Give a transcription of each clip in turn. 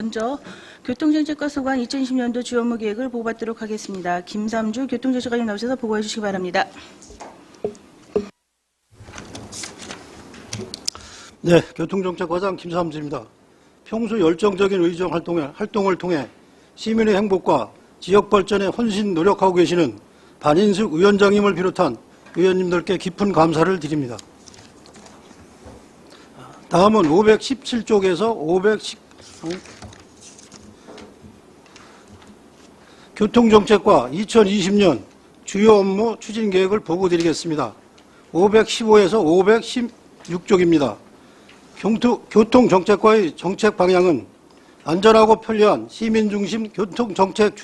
먼저 교통정책과 소관 2020년도 주요 업무 계획을 보고받도록 하겠습니다. 김삼주 교통정책관님 나오셔서 보고해 주시기 바랍니다. 네, 교통정책과장 김삼주입니다. 평소 열정적인 의정 활동을 통해 시민의 행복과 지역 발전에 헌신 노력하고 계시는 반인숙 위원장님을 비롯한 의원님들께 깊은 감사를 드립니다. 다음은 517쪽에서 510 교통정책과 2020년 주요 업무 추진 계획을 보고 드리겠습니다. 515에서 516쪽입니다. 교통정책과의 정책 방향은 안전하고 편리한 시민중심 교통정책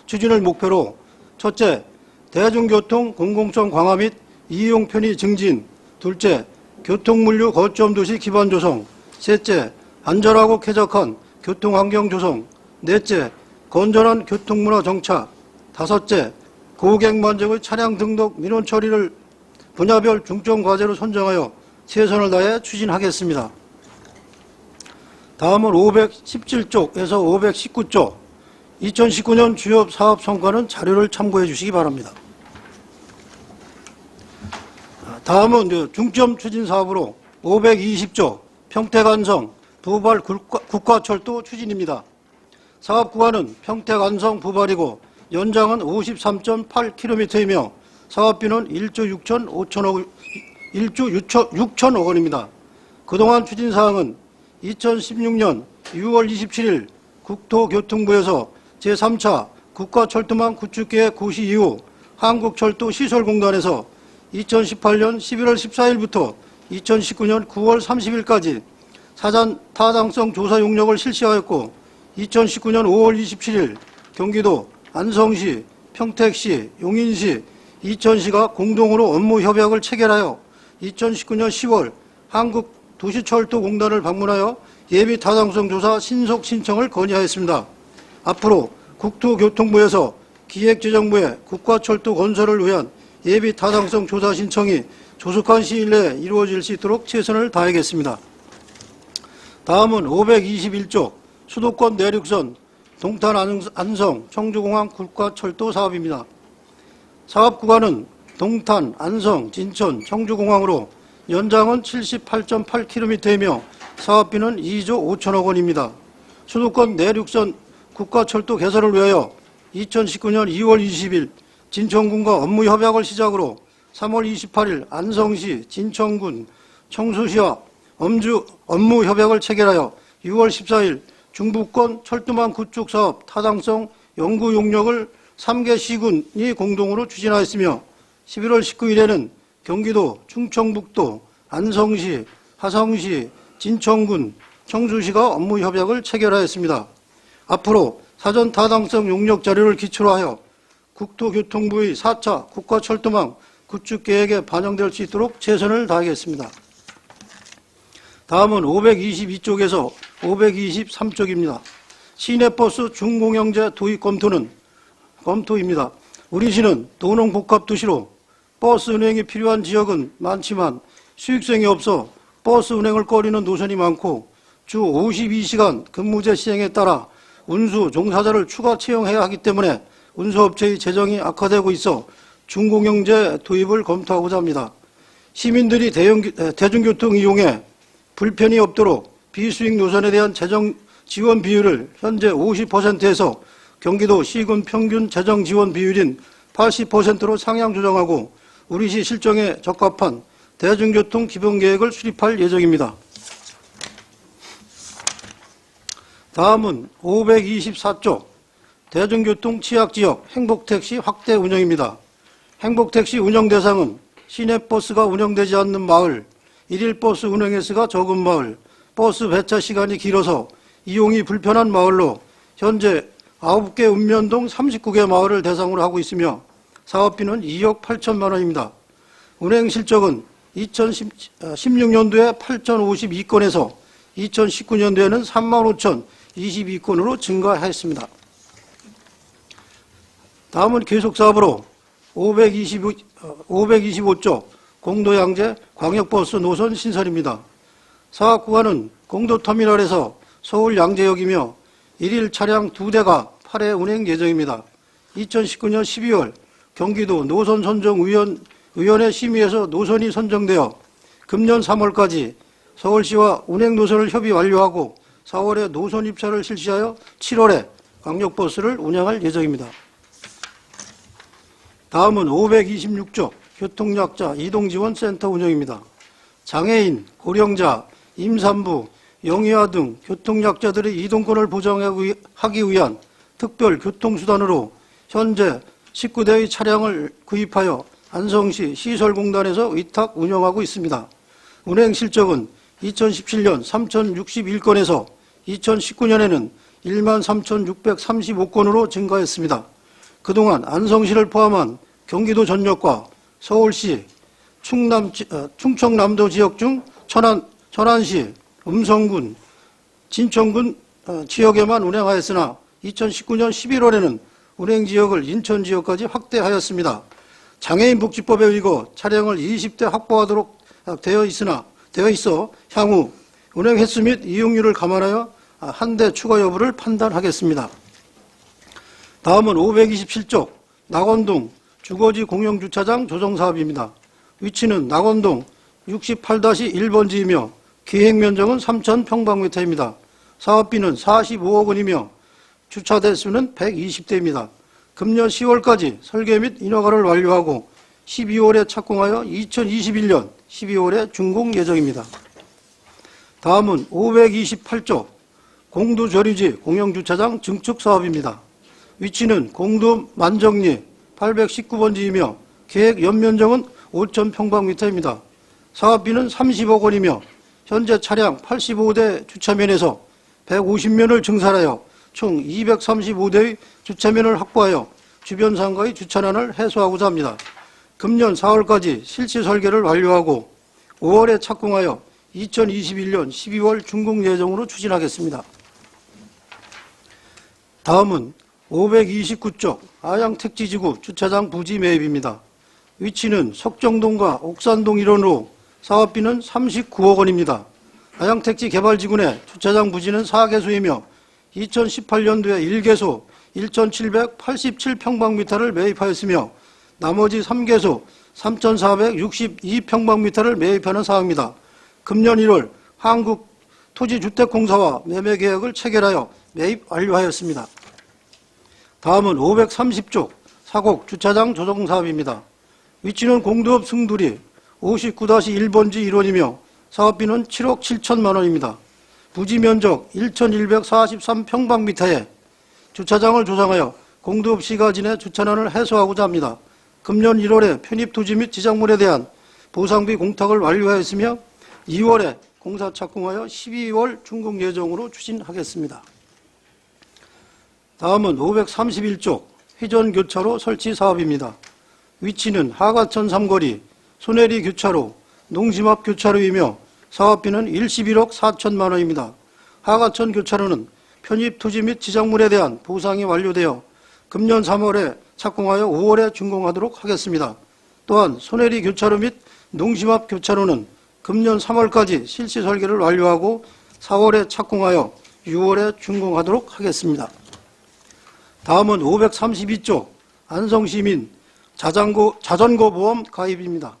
추진을 목표로 첫째, 대중교통 공공성 강화 및 이용 편의 증진, 둘째, 교통물류 거점 도시 기반 조성, 셋째, 안전하고 쾌적한 교통환경 조성, 넷째, 건전한 교통문화 정착, 다섯째, 고객 만족의 차량 등록 민원 처리를 분야별 중점 과제로 선정하여 최선을 다해 추진하겠습니다. 다음은 517쪽에서 519쪽 2019년 주요 사업 성과는 자료를 참고해 주시기 바랍니다. 다음은 중점 추진 사업으로 520조 평택안성 부발 국가철도 추진입니다. 사업 구간은 평택안성 부발이고 연장은 53.8km이며 사업비는 1조 6천억 원입니다. 그동안 추진사항은 2016년 6월 27일 국토교통부에서 제3차 국가철도망 구축계획 고시 이후 한국철도시설공단에서 2018년 11월 14일부터 2019년 9월 30일까지 사전 타당성 조사 용역을 실시하였고 2019년 5월 27일 경기도 안성시, 평택시, 용인시, 이천시가 공동으로 업무 협약을 체결하여 2019년 10월 한국도시철도공단을 방문하여 예비 타당성 조사 신속 신청을 건의하였습니다. 앞으로 국토교통부에서 기획재정부에 국가철도 건설을 위한 예비 타당성 조사 신청이 조속한 시일 내에 이루어질 수 있도록 최선을 다하겠습니다. 다음은 521조 수도권 내륙선 동탄 안성 청주공항 국가철도 사업입니다. 사업 구간은 동탄, 안성, 진천, 청주공항으로 연장은 78.8km이며 사업비는 2조 5천억 원입니다. 수도권 내륙선 국가철도 개설을 위하여 2019년 2월 20일 진천군과 업무 협약을 시작으로 3월 28일 안성시, 진천군, 청수시와 업무 협약을 체결하여 6월 14일 중부권 철도망 구축 사업 타당성 연구 용역을 3개 시군이 공동으로 추진하였으며 11월 19일에는 경기도, 충청북도, 안성시, 화성시, 진천군, 청주시가 업무 협약을 체결하였습니다. 앞으로 사전 타당성 용역 자료를 기초로 하여 국토교통부의 4차 국가철도망 구축계획에 반영될 수 있도록 최선을 다하겠습니다. 다음은 522쪽에서 523쪽입니다. 시내버스 중공영제 도입 검토입니다. 우리 시는 도농복합도시로 버스 운행이 필요한 지역은 많지만 수익성이 없어 버스 운행을 꺼리는 노선이 많고 주 52시간 근무제 시행에 따라 운수 종사자를 추가 채용해야 하기 때문에 운수업체의 재정이 악화되고 있어 중공영제 도입을 검토하고자 합니다. 시민들이 대중교통 이용에 불편이 없도록 비수익 노선에 대한 재정 지원 비율을 현재 50%에서 경기도 시군 평균 재정 지원 비율인 80%로 상향 조정하고 우리시 실정에 적합한 대중교통 기본계획을 수립할 예정입니다. 다음은 524조 대중교통 취약지역 행복택시 확대 운영입니다. 행복택시 운영 대상은 시내버스가 운영되지 않는 마을, 일일버스 운행 횟수가 적은 마을, 버스 배차 시간이 길어서 이용이 불편한 마을로 현재 9개 읍면동 39개 마을을 대상으로 하고 있으며 사업비는 2억 8천만 원입니다. 운행 실적은 2016년도에 8,052건에서 2019년도에는 35,022건으로 증가했습니다. 다음은 계속사업으로 525조 공도양재 광역버스 노선 신설입니다. 사업 구간은 공도터미널에서 서울 양재역이며 1일 차량 2대가 8회 운행 예정입니다. 2019년 12월 경기도 노선선정위원회 심의에서 노선이 선정되어 금년 3월까지 서울시와 운행 노선을 협의 완료하고 4월에 노선 입찰을 실시하여 7월에 광역버스를 운영할 예정입니다. 다음은 526조 교통약자 이동지원센터 운영입니다. 장애인, 고령자, 임산부, 영유아 등 교통약자들의 이동권을 보장하기 위한 특별 교통수단으로 현재 19대의 차량을 구입하여 안성시 시설공단에서 위탁 운영하고 있습니다. 운행 실적은 2017년 3,061건에서 2019년에는 13,635건으로 증가했습니다. 그동안 안성시를 포함한 경기도 전역과 서울시, 충청남도 지역 중 천안시, 음성군, 진천군 지역에만 운행하였으나 2019년 11월에는 운행 지역을 인천 지역까지 확대하였습니다. 장애인 복지법에 의거 차량을 20대 확보하도록 되어 있어 향후 운행 횟수 및 이용률을 감안하여 한 대 추가 여부를 판단하겠습니다. 다음은 527조 낙원동 주거지 공영주차장 조성사업입니다. 위치는 낙원동 68-1번지이며 기획면적은 3,000평방미터입니다. 사업비는 45억 원이며 주차 대수는 120대입니다. 금년 10월까지 설계 및 인허가를 완료하고 12월에 착공하여 2021년 12월에 준공 예정입니다. 다음은 528조 공두저류지 공영주차장 증축 사업입니다. 위치는 공두 만정리 819번지이며 계획 연면적은 5,000평방미터입니다. 사업비는 30억 원이며 현재 차량 85대 주차면에서 150면을 증설하여 총 235대의 주차면을 확보하여 주변 상가의 주차난을 해소하고자 합니다. 금년 4월까지 실시 설계를 완료하고 5월에 착공하여 2021년 12월 준공 예정으로 추진하겠습니다. 다음은 529쪽 아양택지지구 주차장 부지 매입입니다. 위치는 석정동과 옥산동 일원으로 사업비는 39억 원입니다. 아양택지 개발지구 내 주차장 부지는 4개소이며 2018년도에 1개소 1,787평방미터를 매입하였으며 나머지 3개소 3,462평방미터를 매입하는 사업입니다. 금년 1월 한국토지주택공사와 매매계약을 체결하여 매입 완료하였습니다. 다음은 530조 사곡 주차장 조성사업입니다. 위치는 공두읍 승두리 59-1번지 1원이며 사업비는 7억 7천만 원입니다. 부지 면적 1,143평방미터에 주차장을 조성하여 공두읍 시가지 내 주차난을 해소하고자 합니다. 금년 1월에 편입 토지 및 지작물에 대한 보상비 공탁을 완료하였으며 2월에 공사 착공하여 12월 준공 예정으로 추진하겠습니다. 다음은 531조 회전교차로 설치 사업입니다. 위치는 하가천 3거리 소내리 교차로 농심 앞 교차로이며 사업비는 11억 4천만 원입니다. 하가천 교차로는 편입 토지 및 지작물에 대한 보상이 완료되어 금년 3월에 착공하여 5월에 준공하도록 하겠습니다. 또한 소내리 교차로 및 농심 앞 교차로는 금년 3월까지 실시 설계를 완료하고 4월에 착공하여 6월에 준공하도록 하겠습니다. 다음은 532조 안성시민 자전거 보험 가입입니다.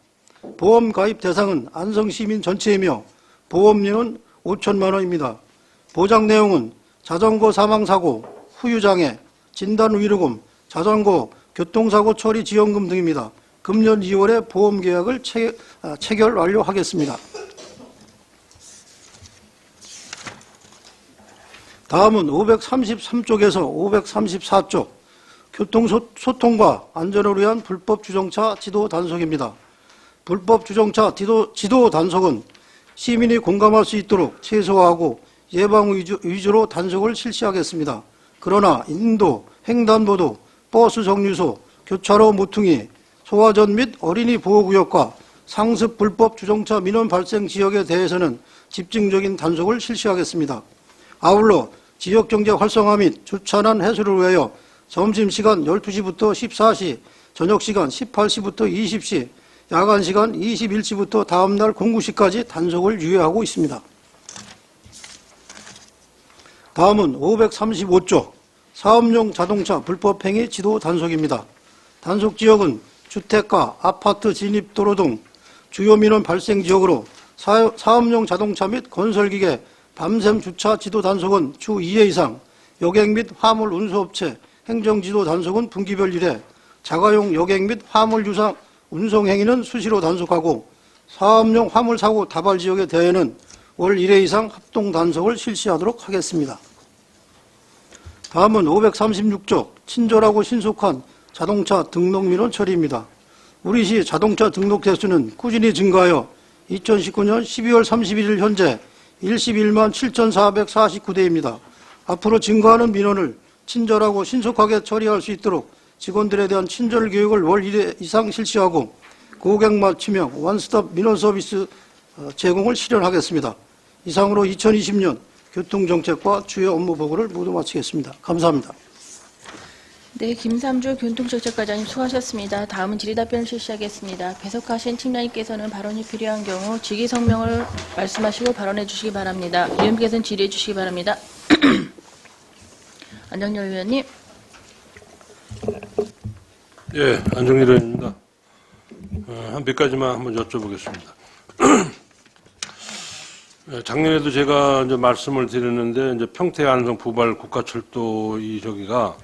보험 가입 대상은 안성시민 전체이며 보험료는 5천만 원입니다. 보장 내용은 자전거 사망사고, 후유장애, 진단위로금, 자전거 교통사고 처리 지원금 등입니다. 금년 2월에 보험 계약을 체결 완료하겠습니다. 다음은 533쪽에서 534쪽 교통소통과 안전을 위한 불법 주정차 지도 단속입니다. 불법 주정차 지도 단속은 시민이 공감할 수 있도록 최소화하고 예방 위주로 단속을 실시하겠습니다. 그러나 인도, 횡단보도, 버스 정류소, 교차로 모퉁이, 소화전 및 어린이 보호구역과 상습 불법 주정차 민원 발생 지역에 대해서는 집중적인 단속을 실시하겠습니다. 아울러 지역경제 활성화 및 주차난 해소를 위하여 점심시간 12시부터 14시, 저녁시간 18시부터 20시, 야간시간 21시부터 다음날 09시까지 단속을 유예하고 있습니다. 다음은 535조 사업용 자동차 불법행위 지도 단속입니다. 단속 지역은 주택가, 아파트 진입도로 등 주요 민원 발생 지역으로 사업용 자동차 및 건설기계 밤샘 주차 지도 단속은 주 2회 이상, 여객 및 화물 운수업체 행정지도 단속은 분기별 1회, 자가용 여객 및 화물 유상 운송 행위는 수시로 단속하고 사업용 화물 사고 다발 지역에 대해는 월 1회 이상 합동 단속을 실시하도록 하겠습니다. 다음은 536조 친절하고 신속한 자동차 등록 민원 처리입니다. 우리시 자동차 등록 대수는 꾸준히 증가하여 2019년 12월 31일 현재 11만 7,449대입니다. 앞으로 증가하는 민원을 친절하고 신속하게 처리할 수 있도록 직원들에 대한 친절 교육을 월 1회 이상 실시하고 고객 맞춤형 원스톱 민원 서비스 제공을 실현하겠습니다. 이상으로 2020년 교통정책과 주요 업무 보고를 모두 마치겠습니다. 감사합니다. 네, 김삼주 교통정책과장님 수고하셨습니다. 다음은 질의답변을 실시하겠습니다. 배석하신 팀장님께서는 발언이 필요한 경우 직위 성명을 말씀하시고 발언해 주시기 바랍니다. 위원께서는 질의해 주시기 바랍니다. 안정열 위원님. 예, 안정열 의원입니다. 한 몇 가지만 한번 여쭤보겠습니다. 작년에도 제가 이제 말씀을 드렸는데, 이제 평택 안성 부발 국가철도 저기가,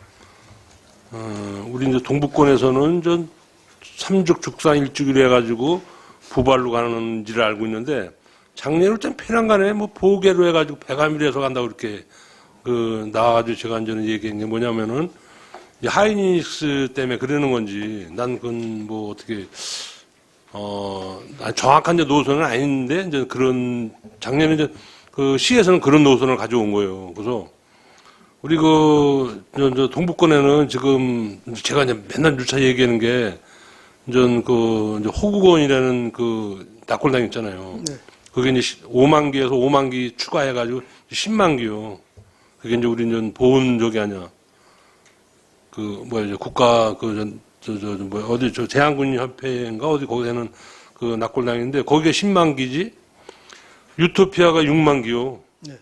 우리 이제 동부권에서는 전 삼죽 죽산 일주기로 해가지고 부발로 가는지를 알고 있는데, 작년에 좀 편안간에 뭐 보계로 해가지고 배가미로 해서 간다고 그렇게 나와가지고 제가 이제는 얘기했는데 뭐냐면은, 하이닉스 때문에 그러는 건지, 난 그건 뭐 어떻게, 정확한 이제 노선은 아닌데, 이제 그런, 작년에 이제 시에서는 그런 노선을 가져온 거예요. 그래서, 우리 저 동부권에는 지금, 제가 이제 맨날 누차 얘기하는 게, 이제 호국원이라는 낙골당 있잖아요. 네. 그게 이제 5만 기에서 5만 기 추가해가지고 10만 기요. 그게 이제 우리 이제 보훈 저기 아니야. 국가, 어디, 제한군협회인가 어디 거기서는 낙골당인데, 거기가 10만 기지, 유토피아가 6만 기요. 네.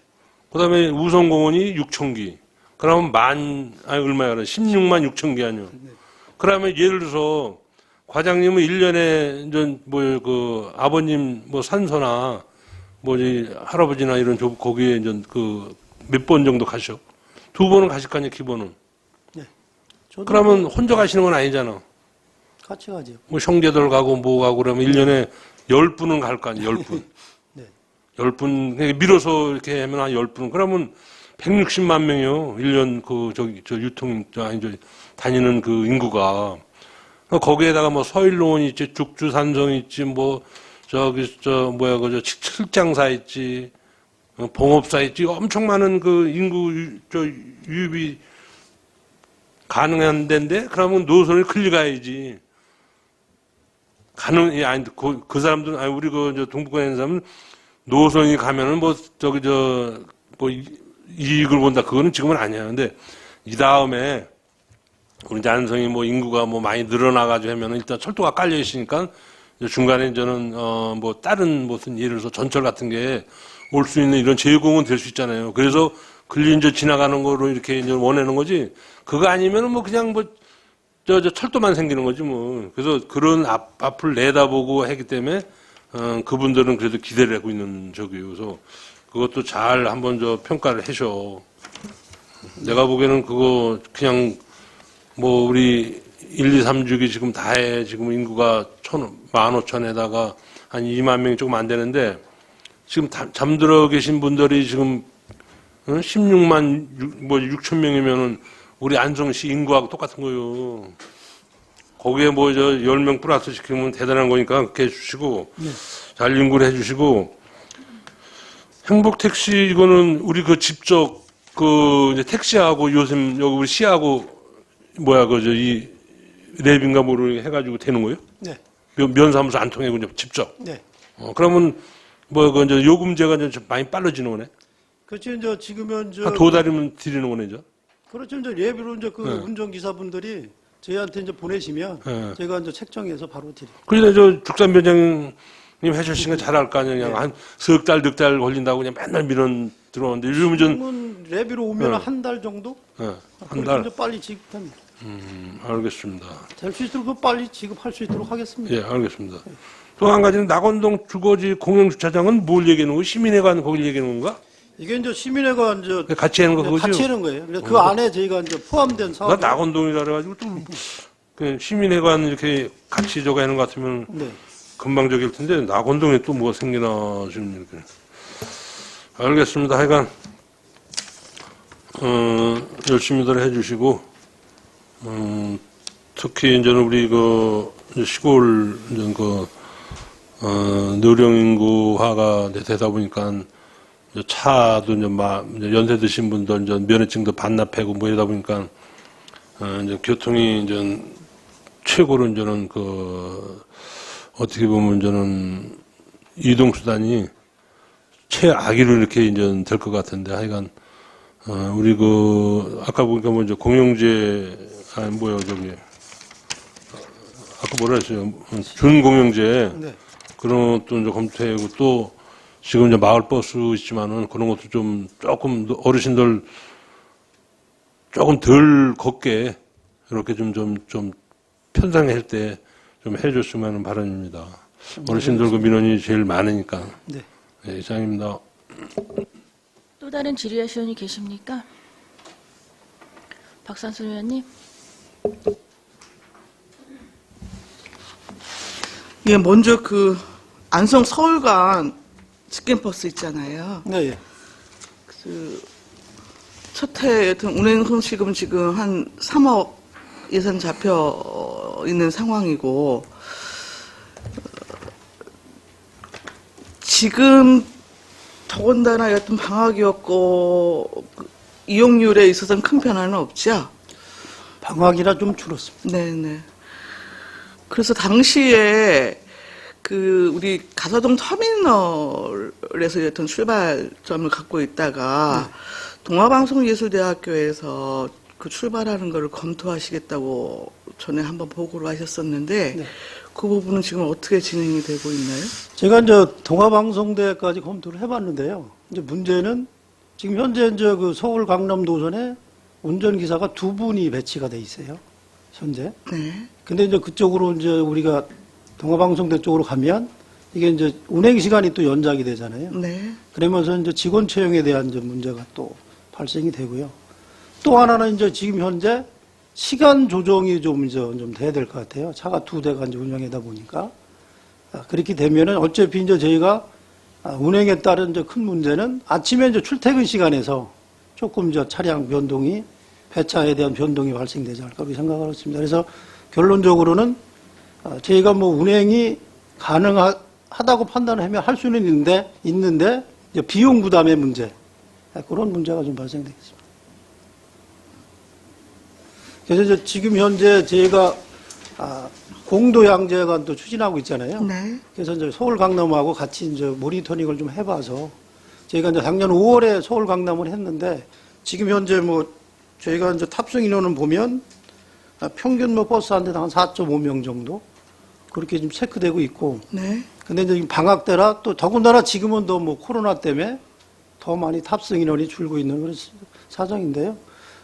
그 다음에 우성공원이 6천 기. 그러면 얼마야, 16만 6천 기 아니요. 네. 그러면 예를 들어서, 과장님은 1년에, 아버님, 산소나, 할아버지나 이런 거기에 몇 번 정도 가셔? 2번은 가실 거 아니에요, 기본은. 그러면 혼자 가시는 건 아니잖아. 같이 가죠. 뭐 형제들 가고 뭐 가고 그러면 1년에 10분은 갈 거 아니에요, 10분. 네. 10분, 밀어서 이렇게 하면 한 10분. 그러면 160만 명이요. 1년 다니는 인구가. 거기에다가 뭐 서일로원 있지, 죽주산성 있지, 칠장사 있지, 봉업사 있지, 엄청 많은 인구, 유입이 가능한 데인데, 그러면 노선을 클릭해야지. 그 사람들은, 우리 동북권에 있는 사람은 노선이 가면은 이익을 본다. 그거는 지금은 아니야. 근데, 이 다음에, 우리 이제 안성이 인구가 많이 늘어나가지고 하면은 일단 철도가 깔려 있으니까, 중간에 저는, 다른 무슨 예를 들어서 전철 같은 게 올 수 있는 이런 제공은 될 수 있잖아요. 그래서, 이제 지나가는 거로 이렇게 이제 원하는 거지. 그거 아니면은 그냥 철도만 생기는 거지 뭐. 그래서 그런 앞을 내다보고 하기 때문에, 그분들은 그래도 기대를 하고 있는 적이에요. 그래서 그것도 잘 한번 평가를 해줘. 내가 보기에는 그거 그냥 우리 1, 2, 3주기 지금 다해 지금 인구가 15,000에다가 한 2만 명이 조금 안 되는데 지금 잠들어 계신 분들이 지금 16만 6천 명이면은 우리 안성시 인구하고 똑같은 거예요. 거기에 10명 플러스 시키면 대단한 거니까 그렇게 해주시고, 네. 잘 연구를 해주시고, 행복택시 이거는 우리 직접 이제 택시하고 요즘 여기 우리 시하고 이 랩인가 뭐를 해가지고 되는 거예요? 네. 면사무소 안 통해 그냥 직접. 네. 그러면 이제 요금제가 이제 많이 빨라지는 거네. 그렇죠. 이제 지금은 한 2달이면 드리는 거네, 이제. 그렇죠. 이제 예비로 이제 운전기사분들이 저희한테 이제 보내시면 제가 이제 책정해서 바로 드립니다. 그러니까 죽산변장님 하셨으니까 잘할 거 아니에요. 그냥 한 석 달, 넉 달 걸린다고 그냥 맨날 민원 들어오는데 요즘은 전 지금은 레비로 오면 네. 한 달 정도? 한 달. 이제 빨리 지급합니다. 알겠습니다. 될 수 있도록 빨리 지급할 수 있도록 하겠습니다. 예, 알겠습니다. 또 한 가지는 낙원동 주거지 공영주차장은 뭘 얘기하는 거예요? 시민회관 거기 얘기하는 건가? 이게 이제 시민회관 이제 같이 하는 거 그거죠? 같이 하는 거예요. 그래서 그 안에 저희가 이제 포함된 나 사업. 낙원동이라 그래가지고 또 그 시민회관 이렇게 같이 저거 하는 것 같으면 네. 금방적일 텐데 낙원동에 또 뭐가 생기나 지금 이렇게. 알겠습니다. 하여간 열심히들 해주시고 특히 이제는 우리 그 이제 시골 이제 그 노령 인구화가 이제 되다 보니까 이제 차도 이제 연세 드신 분들 이제 면허증도 반납하고 뭐 이러다 보니까 이제 교통이 이제 최고로 이제는 그 어떻게 보면 저는 이동 수단이 최악위로 이렇게 이제 될 것 같은데 하여간 우리 그 아까 보니까 뭐 이제 공영제 아니 뭐야 저기 아까 뭐라 했어요 준공영제 네. 그런 것도 이제 검토하고 또 지금 이제 마을 버스 있지만은 그런 것도 좀 조금 어르신들 조금 덜 걷게 이렇게 좀 편성할 때 좀 해줬으면 하는 바람입니다. 어르신들 그 민원이 제일 많으니까. 네. 네, 이상입니다. 또 다른 질의하실 의원이 계십니까? 박상순 의원님. 예, 먼저 그 안성 서울간 직행버스 있잖아요. 네. 예. 그 첫해 여튼 운행 손실금 지금 한 3억 예산 잡혀 있는 상황이고 지금 더군다나 여튼 방학이었고 이용률에 있어서는 큰 변화는 없죠. 방학이라 좀 줄었습니다. 네네. 그래서 당시에 그 우리 가서동 터미널에서 여튼 출발점을 갖고 있다가 동아방송예술대학교에서 그 출발하는 거를 검토하시겠다고 전에 한번 보고를 하셨었는데 네. 그 부분은 지금 어떻게 진행이 되고 있나요? 제가 이제 동아방송대까지 검토를 해봤는데요. 이제 문제는 지금 현재 이제 그 서울 강남 노선에 운전기사가 2분이 배치가 돼 있어요. 현재. 네. 근데 이제 그쪽으로 이제 우리가 동아방송대 쪽으로 가면 이게 이제 운행 시간이 또 연장이 되잖아요. 네. 그러면서 이제 직원 채용에 대한 이제 문제가 또 발생이 되고요. 또 하나는 이제 지금 현재 시간 조정이 좀 돼야 될 것 같아요. 차가 2대가 이제 운영하다 보니까. 그렇게 되면은 어차피 이제 저희가 운행에 따른 이제 큰 문제는 아침에 이제 출퇴근 시간에서 조금 이제 차량 변동이 배차에 대한 변동이 발생되지 않을까 그렇게 생각을 했습니다. 그래서 결론적으로는 저희가 뭐 운행이 가능하다고 판단하면 할 수는 있는데 이제 비용 부담의 문제 그런 문제가 좀 발생되겠습니다. 그래서 이제 지금 현재 저희가 공도 양재관도 추진하고 있잖아요. 네. 그래서 이제 서울 강남하고 같이 이제 모니터링을 좀 해봐서 저희가 이제 작년 5월에 서울 강남을 했는데 지금 현재 뭐 저희가 이제 탑승 인원을 보면 평균 뭐 버스 한 대당 한 4.5명 정도 그렇게 좀 체크되고 있고. 네. 근데 이제 방학 때라 또 더군다나 지금은 더 뭐 코로나 때문에 더 많이 탑승 인원이 줄고 있는 그런 사정인데요.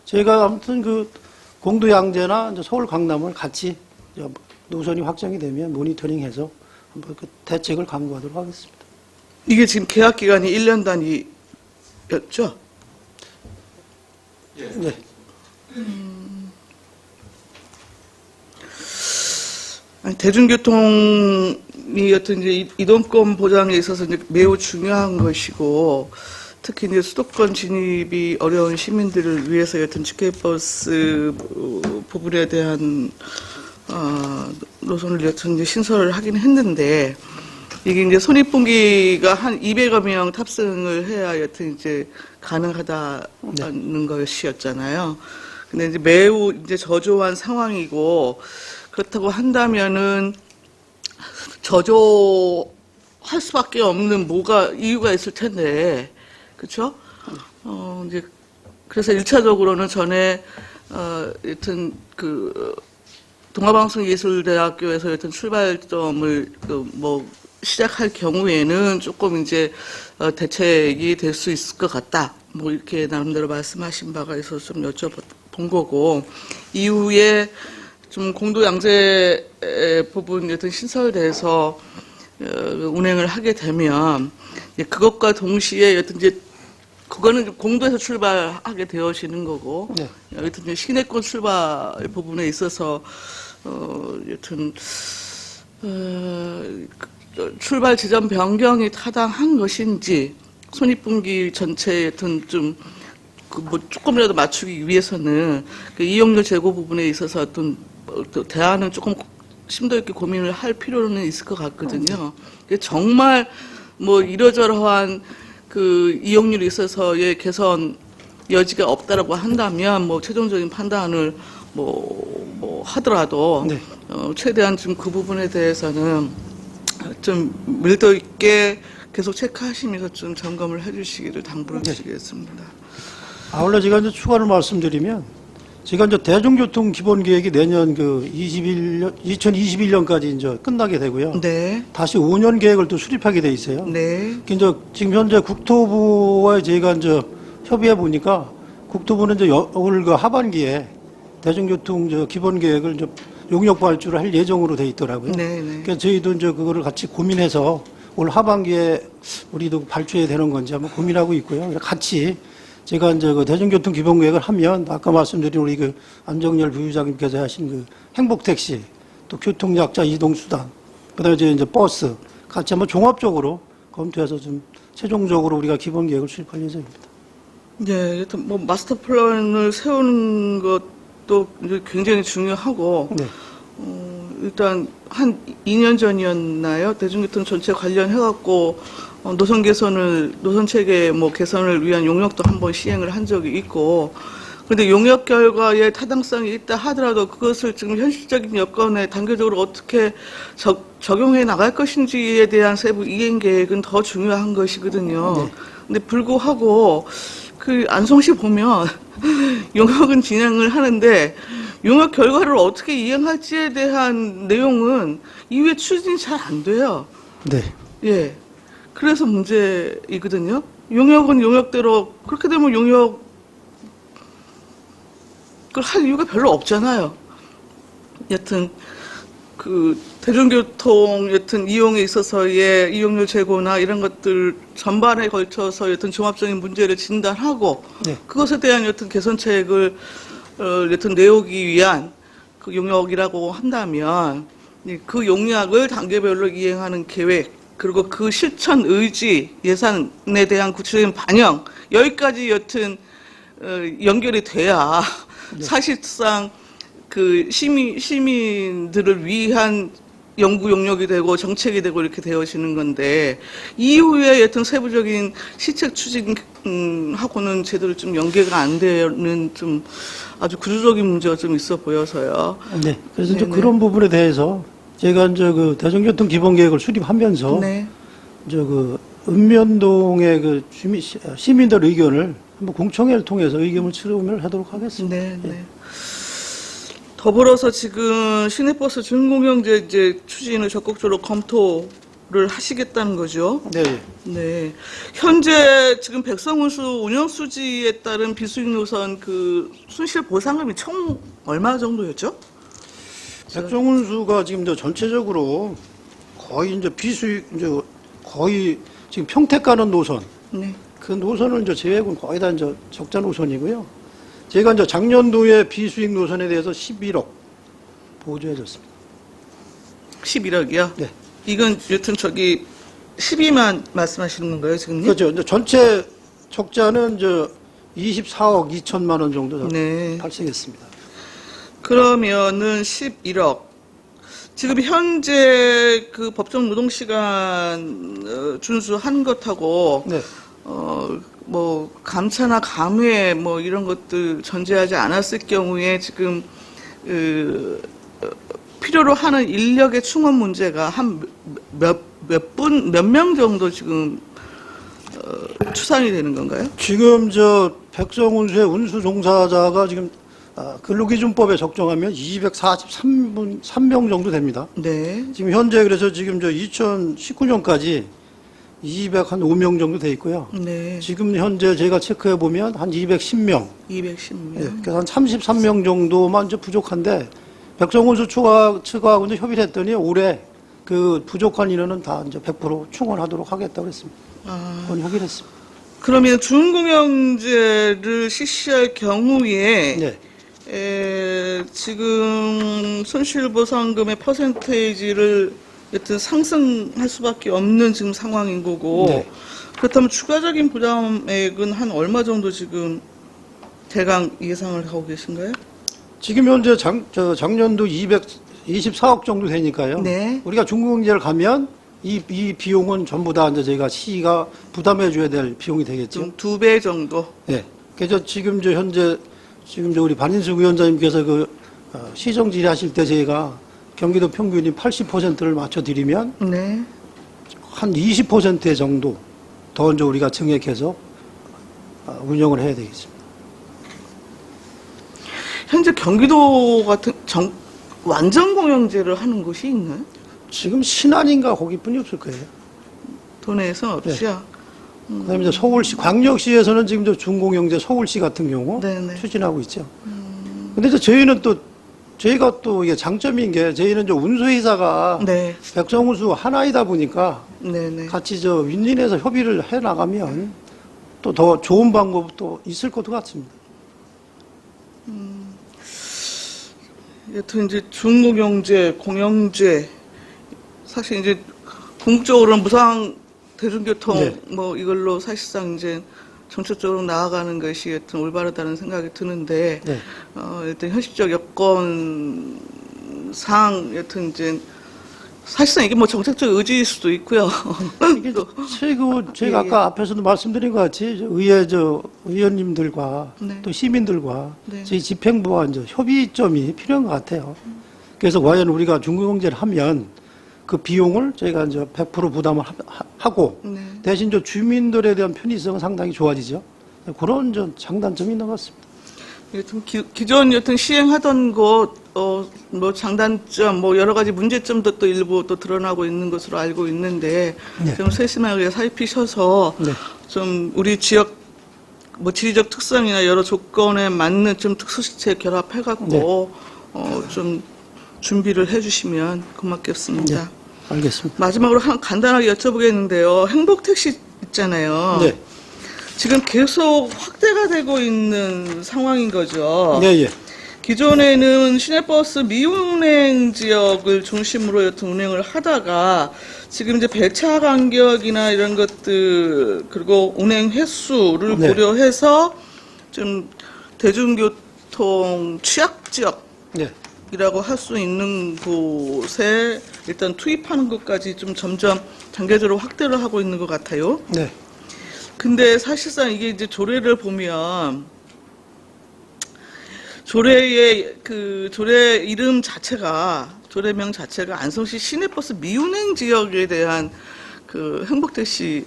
저희가 아무튼 그 공도 양재나 이제 서울 강남을 같이 노선이 확정이 되면 모니터링해서 한번 그 대책을 강구하도록 하겠습니다. 이게 지금 계약 기간이 1년 단위였죠? 네. 아니, 대중교통이 여튼 이제 이동권 보장에 있어서 이제 매우 중요한 것이고, 특히 이제 수도권 진입이 어려운 시민들을 위해서 여튼 직행버스 부분에 대한 노선을 여튼 이제 신설을 하긴 했는데, 이게 이제 손익분기가 한 200여 명 탑승을 해야 여튼 이제 가능하다는 것이었잖아요. 근데 이제 매우 이제 저조한 상황이고, 그렇다고 한다면은 저조할 수밖에 없는 이유가 있을 텐데, 그렇죠? 이제 그래서 1차적으로는 전에 여튼 그 동아방송예술대학교에서 여튼 출발점을 시작할 경우에는 조금 이제 대책이 될 수 있을 것 같다. 뭐 이렇게 나름대로 말씀하신 바가 있어서 좀 여쭤본 거고, 이후에 좀 공도 양재 부분 여튼 신설돼서 운행을 하게 되면 이제 그것과 동시에 여튼 이제 그거는 공도에서 출발하게 되어지는 거고, 네. 여튼 이제 시내권 출발 부분에 있어서 여튼 출발 지점 변경이 타당한 것인지, 손익분기 전체에 여튼 좀 뭐 조금이라도 맞추기 위해서는 그 이용료 제고 부분에 있어서 어떤 대안은 조금 심도 있게 고민을 할 필요는 있을 것 같거든요. 정말 뭐 이러저러한 그 이용률에 있어서의 개선 여지가 없다라고 한다면 뭐 최종적인 판단을 뭐 하더라도 네. 최대한 좀 그 부분에 대해서는 좀 밀도 있게 계속 체크하시면서 좀 점검을 해주시기를 당부를 드리겠습니다. 아울러 제가 이제 추가로 말씀드리면, 제가 이제 대중교통 기본계획이 내년 그 2021년까지 이제 끝나게 되고요. 네, 다시 5년 계획을 또 수립하게 돼 있어요. 네, 이제 지금 현재 국토부와 제가 이제 협의해 보니까, 국토부는 이제 올 그 하반기에 대중교통 저 기본계획을 이제 용역 발주를 할 예정으로 돼 있더라고요. 네, 네. 그러니까 저희도 이제 그거를 같이 고민해서 올 하반기에 우리도 발주해야 되는 건지 한번 고민하고 있고요. 그래서 같이 제가 이제 그 대중교통 기본계획을 하면, 아까 말씀드린 우리 그 안정열 부의장님께서 하신 그 행복택시, 또 교통약자 이동수단, 그다음에 이제 버스 같이 한번 종합적으로 검토해서 좀 최종적으로 우리가 기본계획을 수립할 예정입니다. 네, 여튼 뭐 마스터 플랜을 세우는 것도 이제 굉장히 중요하고, 네. 일단 한 2년 전이었나요? 대중교통 전체 관련해갖고 노선 개선을, 노선 체계 뭐 개선을 위한 용역도 한번 시행을 한 적이 있고, 근데 용역 결과에 타당성이 있다 하더라도 그것을 지금 현실적인 여건에 단계적으로 어떻게 적용해 나갈 것인지에 대한 세부 이행 계획은 더 중요한 것이거든요. 네. 근데 불구하고 그 안성시 보면 용역은 진행을 하는데 용역 결과를 어떻게 이행할지에 대한 내용은 이후에 추진이 잘 안 돼요. 네. 예. 그래서 문제이거든요. 용역은 용역대로, 그렇게 되면 용역을 할 이유가 별로 없잖아요. 여튼, 그, 대중교통, 여튼 이용에 있어서의 이용료 제고나 이런 것들 전반에 걸쳐서 여튼 종합적인 문제를 진단하고, 네. 그것에 대한 여튼 개선책을, 여튼 내오기 위한 그 용역이라고 한다면, 그 용역을 단계별로 이행하는 계획, 그리고 그 실천 의지, 예산에 대한 구체적인 반영, 여기까지 여튼 연결이 돼야 사실상 그 시민들을 위한 연구 용역이 되고 정책이 되고 이렇게 되어지는 건데, 이후에 여튼 세부적인 시책 추진하고는 제대로 좀 연계가 안 되는 좀 아주 구조적인 문제가 좀 있어 보여서요. 네. 그래서 이제 네네. 그런 부분에 대해서 제가 이제 그 대중교통 기본계획을 수립하면서 네. 이제 그 읍면동의 그 시민들 의견을 한번 공청회를 통해서 의견을 수렴을 하도록 하겠습니다. 네, 네. 더불어서 지금 시내버스 준공영제 이제 추진을 적극적으로 검토를 하시겠다는 거죠. 네. 네. 현재 지금 백성운수 운영 수지에 따른 비수익 노선 그 순실 보상금이 총 얼마 정도였죠? 백종훈수가 지금 이제 전체적으로 거의 이제 비수익, 이제 거의 지금 평택 가는 노선, 네. 그 노선을 이제 제외하고는 거의 다 이제 적자 노선이고요. 제가 이제 작년도에 비수익 노선에 대해서 11억 보조해줬습니다. 11억이요? 네. 이건 여튼 저기 12만 말씀하시는 건가요, 지금요? 그렇죠. 이제 전체 적자는 이제 24억 2천만 원 정도 네. 발생했습니다. 그러면은 11억. 지금 현재 그 법정 노동시간 준수한 것하고, 네. 뭐, 감차나 감회 뭐 이런 것들 전제하지 않았을 경우에 지금, 필요로 하는 인력의 충원 문제가 한 몇 명 정도 지금, 추산이 되는 건가요? 지금 저 백성운수의 운수 종사자가 지금 근로기준법에 적정하면 243명 정도 됩니다. 네. 지금 현재 그래서 지금 2019년까지 205명 정도 돼 있고요. 네. 지금 현재 제가 체크해 보면 한 210명, 210명. 예, 그래서 한 33명 정도만 이제 부족한데 백성훈수 측하고 이제 협의를 했더니 올해 그 부족한 인원은 다 이제 100% 충원하도록 하겠다고 했습니다. 그건 협의를 했습니다. 그러면 준공영제를 실시할 경우에 네. 지금 손실보상금의 퍼센테이지를 여튼 상승할 수밖에 없는 지금 상황인 거고 네. 그렇다면 추가적인 부담액은 한 얼마 정도 지금 대강 예상을 하고 계신가요? 지금 현재 작년도 224억 정도 되니까요. 네. 우리가 중공영제를 가면 이 비용은 전부 다 이제 저희가 시가 부담해 줘야 될 비용이 되겠죠. 지금 2배 정도. 네. 그래서 지금 현재 우리 반인숙 위원장님께서 시정 질의하실 때 저희가 경기도 평균이 80%를 맞춰드리면 네. 한 20% 정도 더 이제 우리가 증액해서 운영을 해야 되겠습니다. 현재 경기도 같은 완전 공영제를 하는 곳이 있나요? 지금 신안인가 거기뿐이 없을 거예요. 도내에서 없이요. 그다음에 이제 서울시, 광역시에서는 지금 중공영제 서울시 같은 경우 네네. 추진하고 있죠. 근데 이제 저희가 또 이게 장점인 게 저희는 이제 운수회사가 네. 백성운수 하나이다 보니까 네네. 같이 윈윈해서 협의를 해 나가면 또 더 좋은 방법도 있을 것도 같습니다. 여튼 이제 중공영제, 공영제 사실 이제 궁극적으로는 무상 대중교통 네. 뭐 이걸로 사실상 이제 정책적으로 나아가는 것이 여튼 올바르다는 생각이 드는데 네. 일단 현실적 여건상 여튼 이제 사실상 이게 뭐 정책적 의지일 수도 있고요. 이게 또 제가 예, 아까 앞에서도 말씀드린 것 같이 의원님들과 네. 또 시민들과 네. 저희 집행부와 이제 협의점이 필요한 것 같아요. 그래서 과연 우리가 중공영제를 하면 그 비용을 저희가 이제 100% 부담을 하고 네. 대신 주민들에 대한 편의성은 상당히 좋아지죠. 그런 장단점이 있는 것 같습니다. 여튼 기존 여튼 시행하던 것, 뭐 장단점, 뭐 여러 가지 문제점도 또 일부 또 드러나고 있는 것으로 알고 있는데 네. 좀 세심하게 살피셔서 네. 좀 우리 지역 뭐 지리적 특성이나 여러 조건에 맞는 좀 특수시책 결합해갖고 좀 준비를 해주시면 고맙겠습니다. 네. 알겠습니다. 마지막으로 간단하게 여쭤보겠는데요. 행복택시 있잖아요. 네. 지금 계속 확대가 되고 있는 상황인 거죠. 네, 예. 기존에는 시내버스 미운행 지역을 중심으로 여튼 운행을 하다가 지금 이제 배차 간격이나 이런 것들 그리고 운행 횟수를 네. 고려해서 좀 대중교통 취약 지역 네. 이라고 할 수 있는 곳에 일단 투입하는 것까지 좀 점점 단계적으로 확대를 하고 있는 것 같아요. 네. 근데 사실상 이게 이제 조례를 보면 조례의 조례 이름 자체가 조례명 자체가 안성시 시내버스 미운행 지역에 대한 행복택시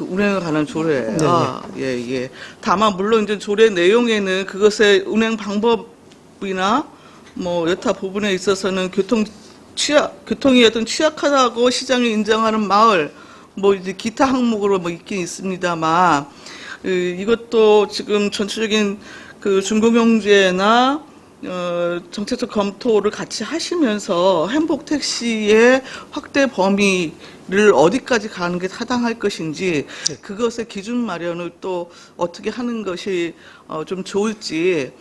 운행을 가는 조례예요. 예. 다만 물론 이제 조례 내용에는 그것의 운행 방법이나 뭐 여타 부분에 있어서는 교통이 어떤 취약하다고 시장이 인정하는 마을 뭐 이제 기타 항목으로 뭐 있긴 있습니다만 이것도 지금 전체적인 중공영제나 정책적 검토를 같이 하시면서 행복택시의 확대 범위를 어디까지 가는 게 타당할 것인지 그것의 기준 마련을 또 어떻게 하는 것이 좀 좋을지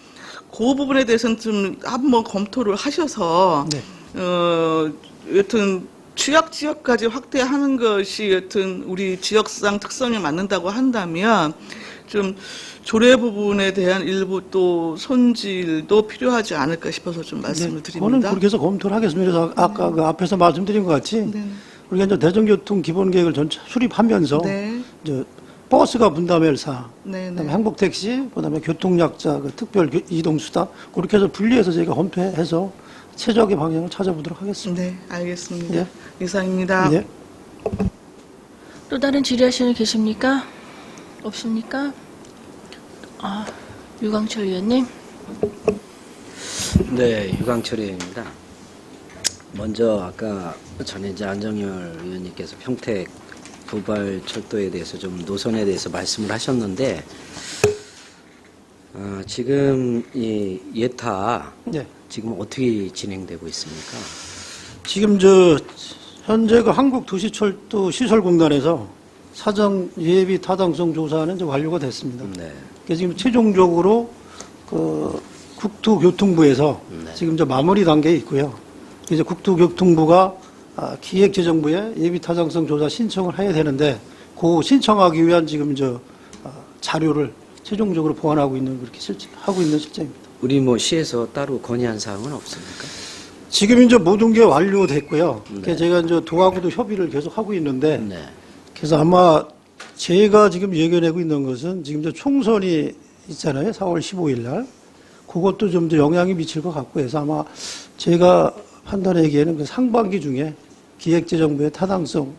그 부분에 대해서는 좀 한번 검토를 하셔서 네. 여튼 취약 지역까지 확대하는 것이 여튼 우리 지역상 특성에 맞는다고 한다면 좀 조례 부분에 대한 일부 또 손질도 필요하지 않을까 싶어서 좀 말씀을 네, 그거는 드립니다. 그렇게 해서 검토를 하겠습니다. 그래서 아까 앞에서 말씀드린 것 같이 네. 우리가 이제 대중교통 기본계획을 전체 수립하면서 네. 이제 버스가 분담할 사항, 네, 그다음에 네. 행복택시, 그다음에 교통약자, 특별 이동수단 그렇게 해서 분리해서 저희가 검토해서 최적의 방향을 찾아보도록 하겠습니다. 네, 알겠습니다. 네. 이상입니다. 네. 또 다른 질의하시는 분 계십니까? 없습니까? 유광철 의원님. 네, 유광철 의원입니다. 먼저 아까 전에 이제 안정열 의원님께서 평택 부발철도에 대해서 좀 노선에 대해서 말씀을 하셨는데 지금 이 예타 네. 지금 어떻게 진행되고 있습니까? 지금 현재 그 한국도시철도 시설공단에서 사전 예비 타당성 조사는 이제 완료가 됐습니다. 네. 그래서 지금 최종적으로 그 국토교통부에서 네. 지금 마무리 단계에 있고요. 이제 국토교통부가 기획재정부에 예비 타당성 조사 신청을 해야 되는데 그 신청하기 위한 지금 자료를 최종적으로 보완하고 있는 그렇게 하고 있는 실정입니다. 우리 뭐 시에서 따로 건의한 사항은 없습니까? 지금 모든 게 완료됐고요. 네. 그래서 제가 도하고도 협의를 계속 하고 있는데 네. 그래서 아마 제가 지금 예견하고 있는 것은 지금 총선이 있잖아요. 4월 15일 날. 그것도 좀 더 영향이 미칠 것 같고 해서 아마 제가 판단하기에는 그 상반기 중에 기획재정부의 타당성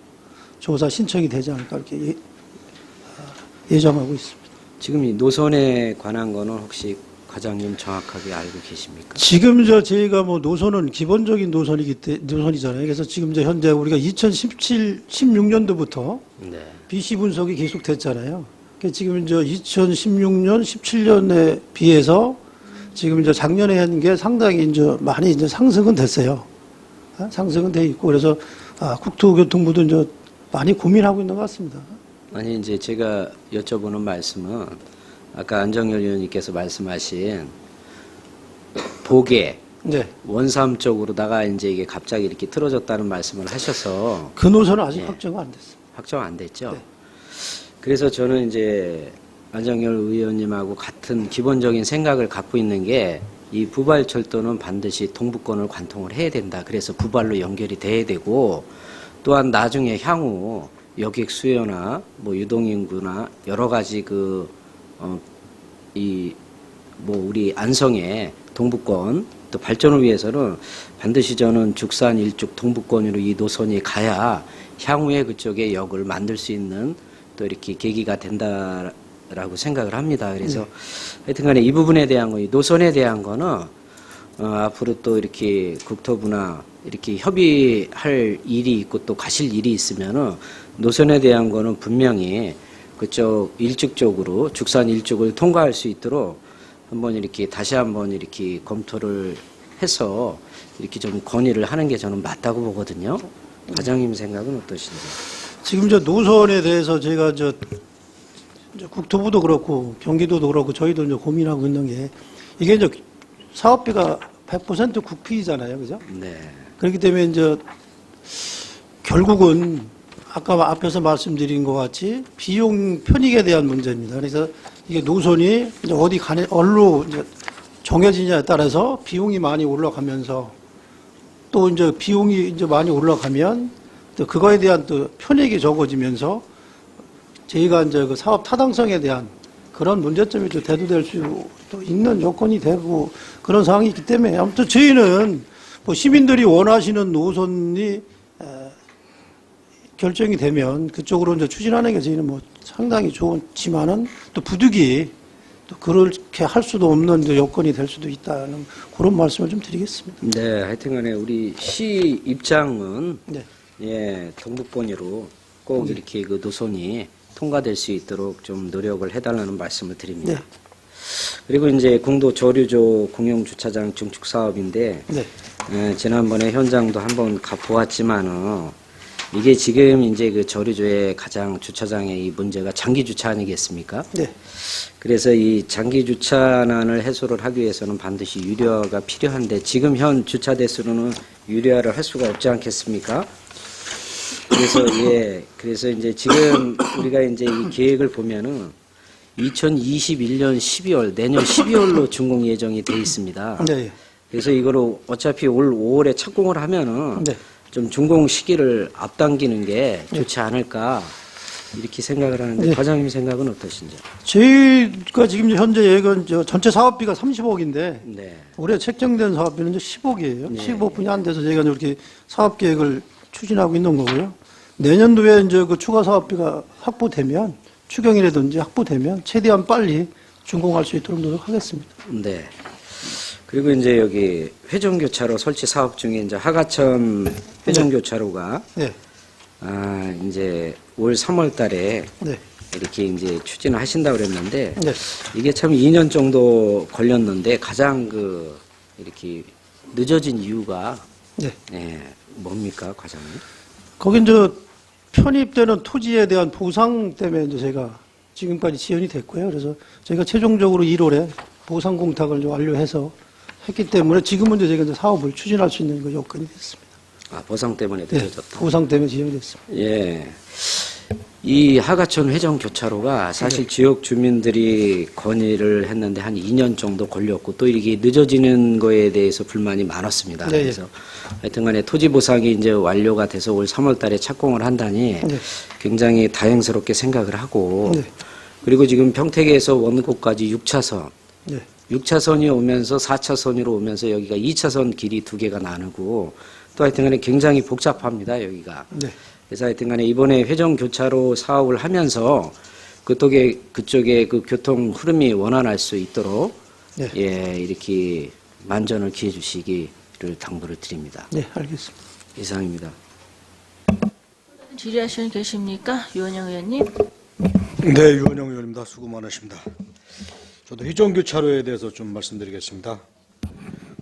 조사 신청이 되지 않을까 이렇게 예정하고 있습니다. 지금 이 노선에 관한 거는 혹시 과장님 정확하게 알고 계십니까? 지금 저희가 노선은 기본적인 노선이잖아요. 그래서 지금 현재 우리가 16년도부터 네. BC 분석이 계속됐잖아요. 그러니까 지금 2016년, 17년에 비해서 지금 작년에 한 게 상당히 많이 상승은 됐어요. 상승은 돼 있고 그래서 국토교통부도 많이 고민하고 있는 것 같습니다. 아니 이제 제가 여쭤보는 말씀은 아까 안정열 의원님께서 말씀하신 보계 네. 원삼 쪽으로다가 이제 이게 갑자기 이렇게 틀어졌다는 말씀을 하셔서 그 노선은 아직 예. 확정 안 됐습니다. 확정 안 됐죠. 네. 그래서 저는 이제 안정열 의원님하고 같은 기본적인 생각을 갖고 있는 게 이 부발철도는 반드시 동부권을 관통을 해야 된다. 그래서 부발로 연결이 돼야 되고 또한 나중에 향후 여객 수요나 유동인구나 여러 가지 우리 안성의 동부권 또 발전을 위해서는 반드시 저는 죽산 일죽 동부권으로 이 노선이 가야 향후에 그쪽에 역을 만들 수 있는 또 이렇게 계기가 된다라고 생각을 합니다. 그래서 하여튼간에 이 부분에 대한 이 노선에 대한 거는 앞으로 또 이렇게 국토부나 이렇게 협의할 일이 있고 또 가실 일이 있으면은 노선에 대한 거는 분명히 그쪽 일죽 쪽으로 죽산 일죽을 통과할 수 있도록 한번 이렇게 다시 한번 이렇게 검토를 해서 이렇게 좀 건의를 하는 게 저는 맞다고 보거든요. 과장님 생각은 어떠신지? 지금 노선에 대해서 제가 국토부도 그렇고 경기도도 그렇고 저희도 고민하고 있는 게 이게 사업비가 100% 국비잖아요, 그죠? 네. 그렇기 때문에 결국은 아까 앞에서 말씀드린 것 같이 비용 편익에 대한 문제입니다. 그래서 이게 노선이 어디로 정해지냐에 따라서 비용이 많이 올라가면서 또 비용이 많이 올라가면 또 그거에 대한 또 편익이 적어지면서 저희가 그 사업 타당성에 대한 그런 문제점이 좀 대두될 수 있는 요건이 되고 그런 상황이 있기 때문에 아무튼 저희는 시민들이 원하시는 노선이 결정이 되면 그쪽으로 추진하는 게 저희는 상당히 좋지만은 또 부득이 또 그렇게 할 수도 없는 여건이 될 수도 있다는 그런 말씀을 좀 드리겠습니다. 네, 하여튼간에 우리 시 입장은 네. 예, 동북권으로 꼭 이렇게 그 노선이 통과될 수 있도록 좀 노력을 해달라는 말씀을 드립니다. 네. 그리고 이제 공도 저류조 공영 주차장 증축 사업인데 네. 지난번에 현장도 한번 가 보았지만은 이게 지금 이제 그 저류조의 가장 주차장의 이 문제가 장기 주차 아니겠습니까? 네. 그래서 이 장기 주차난을 해소를 하기 위해서는 반드시 유료화가 필요한데 지금 현 주차 대수로는 유료화를 할 수가 없지 않겠습니까? 그래서 이제 지금 우리가 이제 이 계획을 보면은 2021년 12월 내년 12월로 준공 예정이 돼 있습니다. 네. 그래서 이거를 어차피 올 5월에 착공을 하면은 네. 좀 준공 시기를 앞당기는 게 좋지 않을까 이렇게 생각을 하는데 네. 과장님 생각은 어떠신지? 저희가 지금 현재 예건 전체 사업비가 30억인데 네. 올해 책정된 사업비는 10억이에요. 네. 10억분이 안 돼서 저희가 이렇게 사업 계획을 추진하고 있는 거고요. 내년도에 그 추가 사업비가 확보되면 추경이라든지 확보되면 최대한 빨리 준공할 수 있도록 노력하겠습니다. 네. 그리고 이제 여기 회전교차로 설치 사업 중에 이제 하가천 회전교차로가 네. 이제 올 3월 달에 네. 이렇게 이제 추진을 하신다고 그랬는데 네. 이게 참 2년 정도 걸렸는데 가장 이렇게 늦어진 이유가 네. 뭡니까, 과장님? 거긴 편입되는 토지에 대한 보상 때문에 이제 제가 지금까지 지연이 됐고요. 그래서 저희가 최종적으로 1월에 보상 공탁을 완료해서 했기 때문에 지금은 이제 저희가 이제 사업을 추진할 수 있는 그 요건이 됐습니다. 보상 때문에 네. 늦어졌다. 보상 때문에 지연이 됐습니다. 예. 이 하가천 회전교차로가 사실 지역 주민들이 건의를 했는데 한 2년 정도 걸렸고 또 이게 늦어지는 거에 대해서 불만이 많았습니다. 네, 그래서 하여튼 간에 토지 보상이 이제 완료가 돼서 올 3월 달에 착공을 한다니 네. 굉장히 다행스럽게 생각을 하고 네. 그리고 지금 평택에서 원곡까지 6차선 네. 6차선이 오면서 4차선으로 오면서 여기가 2차선 길이 2개가 나누고 또 하여튼 간에 굉장히 복잡합니다, 여기가. 네. 그래서 하여튼 간에 이번에 회전교차로 사업을 하면서 그쪽에 그 교통 흐름이 원활할 수 있도록 네. 예, 이렇게 만전을 기해 주시기를 당부를 드립니다. 네, 알겠습니다. 이상입니다. 질의하시는 분 계십니까? 유원영 의원님. 네, 유원영 의원입니다. 수고 많으십니다. 저도 회전교차로에 대해서 좀 말씀드리겠습니다.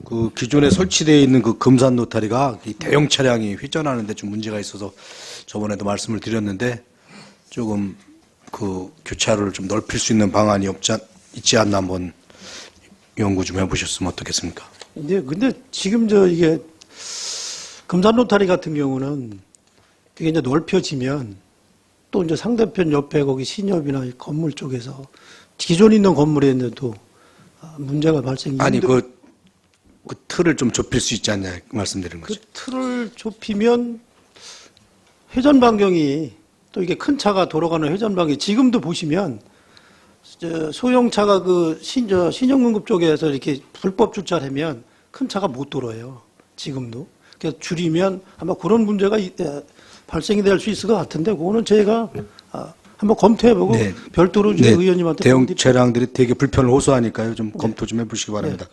그 기존에 설치되어 있는 그 금산 노타리가 이 대형 차량이 회전하는데 좀 문제가 있어서 저번에도 말씀을 드렸는데 조금 그 교차로를 좀 넓힐 수 있는 방안이 있지 않나 한번 연구 좀 해보셨으면 어떻겠습니까? 근데 지금 이게 금산 로타리 같은 경우는 그게 이제 넓혀지면 또 이제 상대편 옆에 거기 신협이나 이 건물 쪽에서 기존 있는 건물에도 문제가 발생이 아니 그 틀을 좀 좁힐 수 있지 않냐 말씀드린 그 거죠. 틀을 좁히면 회전 반경이 또 이게 큰 차가 돌아가는 회전 반경이 지금도 보시면 소형차가 신영등급 쪽에서 이렇게 불법 주차하면 큰 차가 못 돌아요. 지금도. 그래서 줄이면 아마 그런 문제가 발생이 될 수 있을 것 같은데 그거는 저희가 한번 검토해보고 네. 별도로 네, 의원님한테 대형 차량들이 되게 불편을 호소하니까요. 좀 검토 좀 해보시기 바랍니다.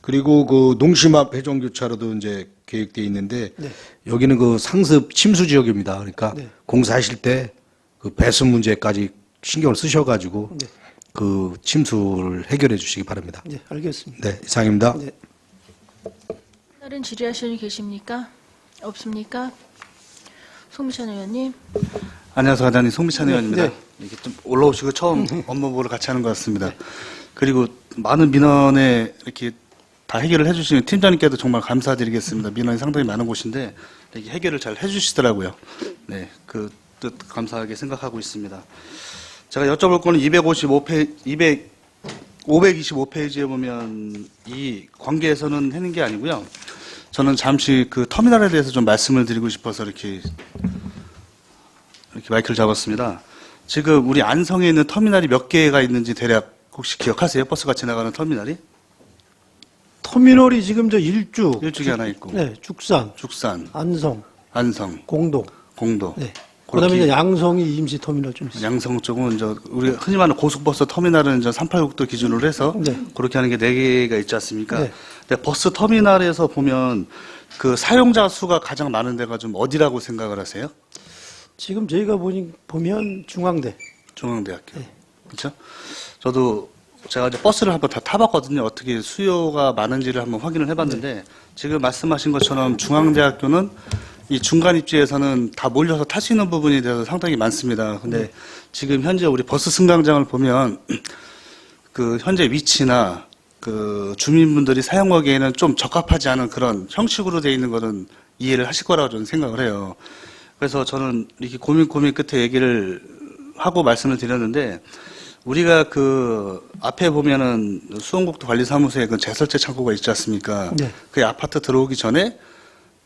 그리고 그 농심 앞 회전교차로도 이제 계획되어 있는데 네. 여기는 그 상습 침수 지역입니다. 그러니까 네. 공사하실 때 그 배수 문제까지 신경을 쓰셔가지고 네. 그 침수를 해결해 주시기 바랍니다. 네, 알겠습니다. 네, 이상입니다. 네. 다른 질의하시는 분 계십니까? 없습니까? 송미찬 의원님. 안녕하세요, 과장님. 송미찬 네, 의원입니다. 네. 이게 좀 올라오시고 처음 업무 보고를 같이 하는 것 같습니다. 그리고 많은 민원에 이렇게 다 해결을 해주시는 팀장님께도 정말 감사드리겠습니다. 민원이 상당히 많은 곳인데 이렇게 해결을 잘 해주시더라고요. 네, 그 뜻 감사하게 생각하고 있습니다. 제가 여쭤볼 거는 525페이지에 보면 이 관계에서는 하는 게 아니고요. 저는 잠시 그 터미널에 대해서 좀 말씀을 드리고 싶어서 이렇게 마이크를 잡았습니다. 지금 우리 안성에 있는 터미널이 몇 개가 있는지 대략 혹시 기억하세요? 버스가 지나가는 터미널이? 터미널이 지금 일죽, 일죽이 하나 있고, 네, 죽산, 죽산, 안성, 안성, 공동, 공도. 네. 그다음에 이제 양성이 임시 터미널 좀 있어요. 양성 쪽은 우리 흔히 말하는 고속버스 터미널은 386도 기준으로 해서 네. 그렇게 하는 게 4개가 있지 않습니까? 네. 근데 버스 터미널에서 보면 그 사용자 수가 가장 많은 데가 좀 어디라고 생각을 하세요? 지금 저희가 보면 중앙대. 중앙대학교. 네. 그렇죠? 저도 제가 이제 버스를 한번 다 타봤거든요. 어떻게 수요가 많은지를 한번 확인을 해봤는데 지금 말씀하신 것처럼 중앙대학교는 이 중간 입지에서는 다 몰려서 탈 수 있는 부분에 대해서 상당히 많습니다. 근데 지금 현재 우리 버스 승강장을 보면 그 현재 위치나 그 주민분들이 사용하기에는 좀 적합하지 않은 그런 형식으로 되어 있는 것은 이해를 하실 거라고 저는 생각을 해요. 그래서 저는 이렇게 고민 끝에 얘기를 하고 말씀을 드렸는데 우리가 그 앞에 보면은 수원국토 관리사무소에 그 재설치 창고가 있지 않습니까? 네. 그 아파트 들어오기 전에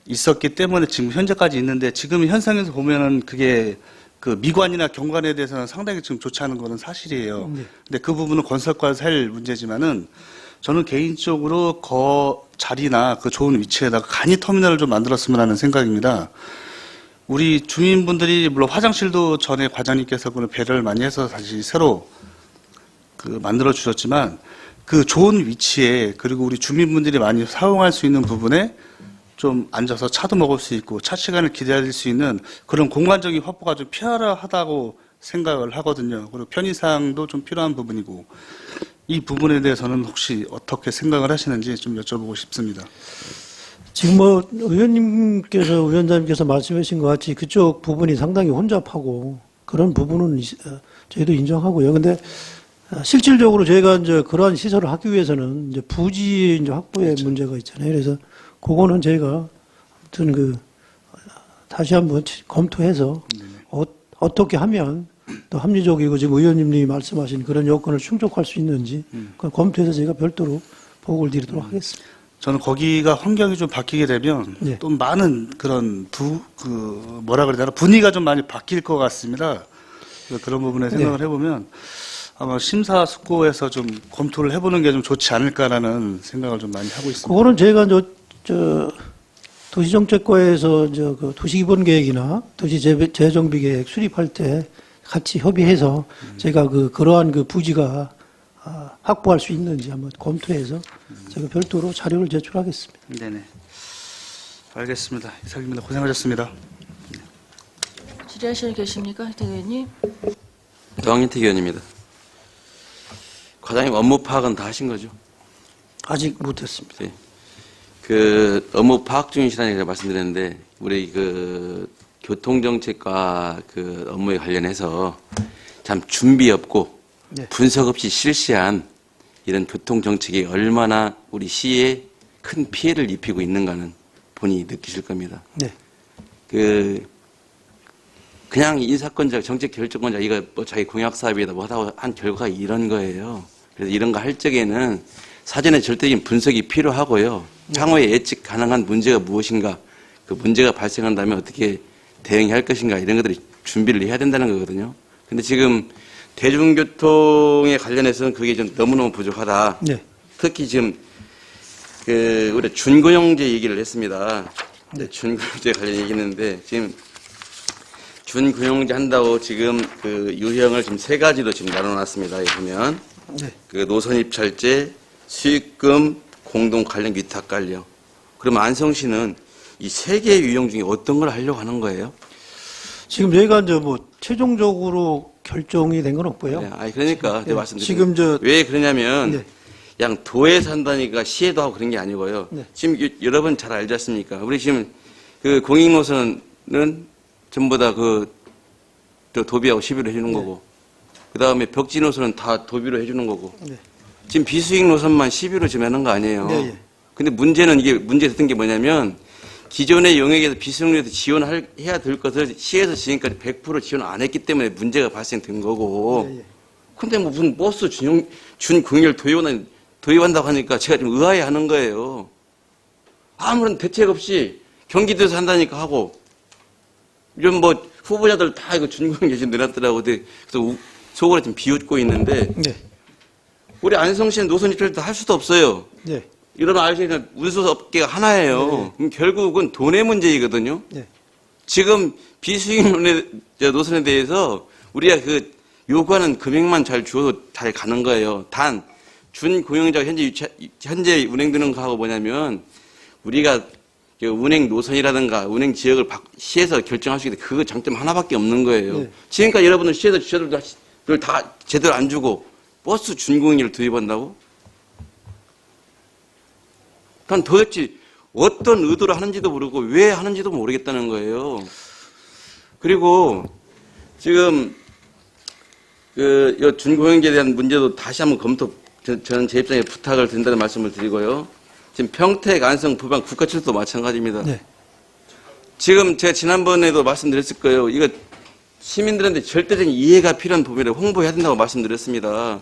있었기 때문에 지금 현재까지 있는데 지금 현상에서 보면은 그게 그 미관이나 경관에 대해서는 상당히 지금 좋지 않은 거는 사실이에요. 네. 근데 그 부분은 건설과에서 할 문제지만은 저는 개인적으로 자리나 그 좋은 위치에다가 간이 터미널을 좀 만들었으면 하는 생각입니다. 우리 주민분들이 물론 화장실도 전에 과장님께서 그 배려를 많이 해서 다시 새로 만들어 주셨지만 그 좋은 위치에 그리고 우리 주민분들이 많이 사용할 수 있는 부분에 좀 앉아서 차도 먹을 수 있고 차 시간을 기다릴 수 있는 그런 공간적인 확보가 좀 필요하다고 생각을 하거든요. 그리고 편의사항도 좀 필요한 부분이고 이 부분에 대해서는 혹시 어떻게 생각을 하시는지 좀 여쭤보고 싶습니다. 지금 위원장님께서 말씀하신 것 같이 그쪽 부분이 상당히 혼잡하고 그런 부분은 저희도 인정하고요. 근데 실질적으로 저희가 이제 그러한 시설을 하기 위해서는 이제 부지 이제 확보의 그렇죠. 문제가 있잖아요. 그래서 그거는 저희가 아무튼 다시 한번 검토해서 어떻게 하면 또 합리적이고 지금 의원님이 말씀하신 그런 요건을 충족할 수 있는지 그걸 검토해서 저희가 별도로 보고를 드리도록 하겠습니다. 저는 거기가 환경이 좀 바뀌게 되면 네. 또 많은 그런 뭐라 그래야 되나 분위기가 좀 많이 바뀔 것 같습니다. 그래서 그런 부분에 생각을 해보면 아마 심사숙고해서 좀 검토를 해보는 게 좀 좋지 않을까라는 생각을 좀 많이 하고 있습니다. 그거는 저희가 도시정책과에서 그 도시기본계획이나 도시 재정비계획 수립할 때 같이 협의해서 제가 그러한 부지가 확보할 수 있는지 한번 검토해서 제가 별도로 자료를 제출하겠습니다. 네네. 알겠습니다. 이상입니다. 고생하셨습니다. 질의하실 계십니까, 태 의원님? 황인택 의원입니다. 과장님 업무 파악은 다 하신 거죠? 아직 못했습니다. 네. 그 업무 파악 중이시라는 제가 말씀드렸는데 우리 교통정책과 업무에 관련해서 참 준비 없고 네. 분석 없이 실시한 이런 교통정책이 얼마나 우리 시에 큰 피해를 입히고 있는가는 본인이 느끼실 겁니다. 네. 그냥 인사권자, 정책 결정권자, 이거 자기 공약 사업이다 뭐 하다가 한 결과가 이런 거예요. 그래서 이런 거 할 적에는 사전에 절대적인 분석이 필요하고요. 향후에 예측 가능한 문제가 무엇인가, 그 문제가 발생한다면 어떻게 대응할 것인가 이런 것들이 준비를 해야 된다는 거거든요. 근데 지금 대중교통에 관련해서는 그게 좀 너무너무 부족하다. 네. 특히 지금 우리 준고용제 얘기를 했습니다. 네, 준고용제 관련 얘기했는데 지금 준고용제 한다고 지금 유형을 지금 3가지로 지금 나눠놨습니다. 여기 보면 네. 노선 입찰제, 수익금, 공동 관련 위탁 관련. 그럼 안성시는 이 3개의 유형 중에 어떤 걸 하려고 하는 거예요? 지금 저희가 이제 최종적으로 결정이 된 건 없고요. 네, 그러니까 네, 말씀드리는 지금 왜 그러냐면 네. 그냥 도에서 한다니까 시에도 하고 그런 게 아니고요. 네. 지금 여러분 잘 알지 않습니까? 우리 지금 공익노선은 전부 다 도비하고 시비로 해주는 거고, 그 다음에 벽지 노선은 다 도비로 해주는 거고, 네. 지금 비수익 노선만 시비로 지금 하는 거 아니에요. 네, 예. 근데 문제는 문제 됐던 게 뭐냐면, 기존의 영역에서 비수익률에서 지원해야 될 것을 시에서 지금까지 100% 지원 안 했기 때문에 문제가 발생된 거고, 예, 예. 근데 무슨 버스 준공익을 도입한다고 하니까 제가 좀 의아해 하는 거예요. 아무런 대책 없이 경기도에서 한다니까 하고, 이런 후보자들 다 이거 준공익 지금 내놨더라고. 그래서 속으로 좀 비웃고 있는데, 네. 우리 안성시는 노선 입찰도 할 수도 없어요. 네. 이런 알시는 운수업계가 하나예요. 그럼 결국은 돈의 문제이거든요. 네. 지금 비수익 노선에 대해서 우리가 요구하는 금액만 잘 주어도 잘 가는 거예요. 단 준고용자가 현재 운행되는 거하고 뭐냐면 우리가 운행 노선이라든가 운행 지역을 시에서 결정할 수 있는 그 장점 하나밖에 없는 거예요. 네. 지금까지 여러분들 시에서 지자들을 다 제대로 안 주고 버스 준공익을 도입한다고? 난 도대체 어떤 의도로 하는지도 모르고 왜 하는지도 모르겠다는 거예요. 그리고 지금 준공영제에 대한 문제도 다시 한번 저는 제 입장에 부탁을 드린다는 말씀을 드리고요. 지금 평택, 안성, 부방, 국가철도 마찬가지입니다. 네. 지금 제가 지난번에도 말씀드렸을 거예요. 이거 시민들한테 절대적인 이해가 필요한 부분에 홍보해야 된다고 말씀드렸습니다.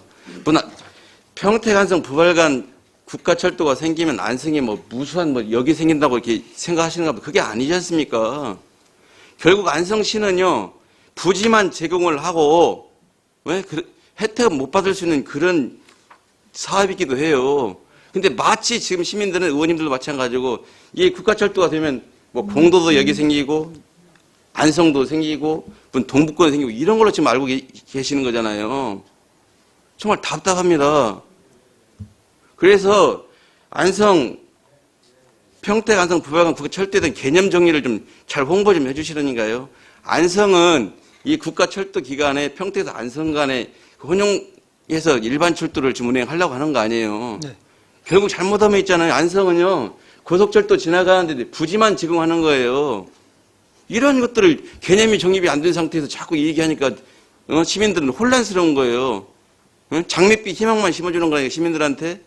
평택, 안성, 부발간 국가철도가 생기면 안성에 무수한 역이 생긴다고 이렇게 생각하시는가 보다. 그게 아니지 않습니까? 결국 안성시는요, 부지만 제공을 하고, 혜택을 못 받을 수 있는 그런 사업이기도 해요. 근데 마치 지금 시민들은 의원님들도 마찬가지고, 이 국가철도가 되면 공도도 역이 생기고, 안성도 생기고, 동북권도 생기고, 이런 걸로 지금 알고 계시는 거잖아요. 정말 답답합니다. 그래서 평택, 안성, 부발간 국가 철도에 개념 정리를 좀 잘 홍보 좀 해주시려니까요. 안성은 이 국가 철도 기간에 평택에서 안성 간에 혼용해서 일반 철도를 지금 운행하려고 하는 거 아니에요. 네. 결국 잘못하면 있잖아요. 안성은요, 고속철도 지나가는데 부지만 제공하는 거예요. 이런 것들을 개념이 정립이 안 된 상태에서 자꾸 얘기하니까 시민들은 혼란스러운 거예요. 장밋빛 희망만 심어주는 거예요, 시민들한테.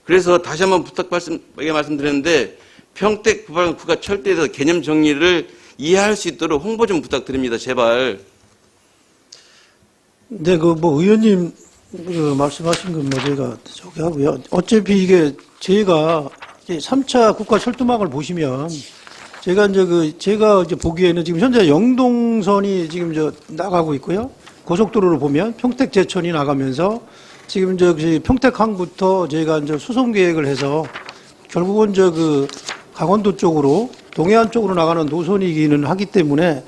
그래서 다시 한번 말씀드렸는데 평택 부발간 국가 철도에서 개념 정리를 이해할 수 있도록 홍보 좀 부탁드립니다. 제발. 네, 의원님 말씀하신 건 제가 저기 하고요. 어차피 이게 저희가 3차 국가 철도망을 보시면 제가 제가 보기에는 지금 현재 영동선이 지금 나가고 있고요. 고속도로를 보면 평택 제천이 나가면서 지금 평택항부터 저희가 수송 계획을 해서 결국은 강원도 쪽으로 동해안 쪽으로 나가는 노선이기는 하기 때문에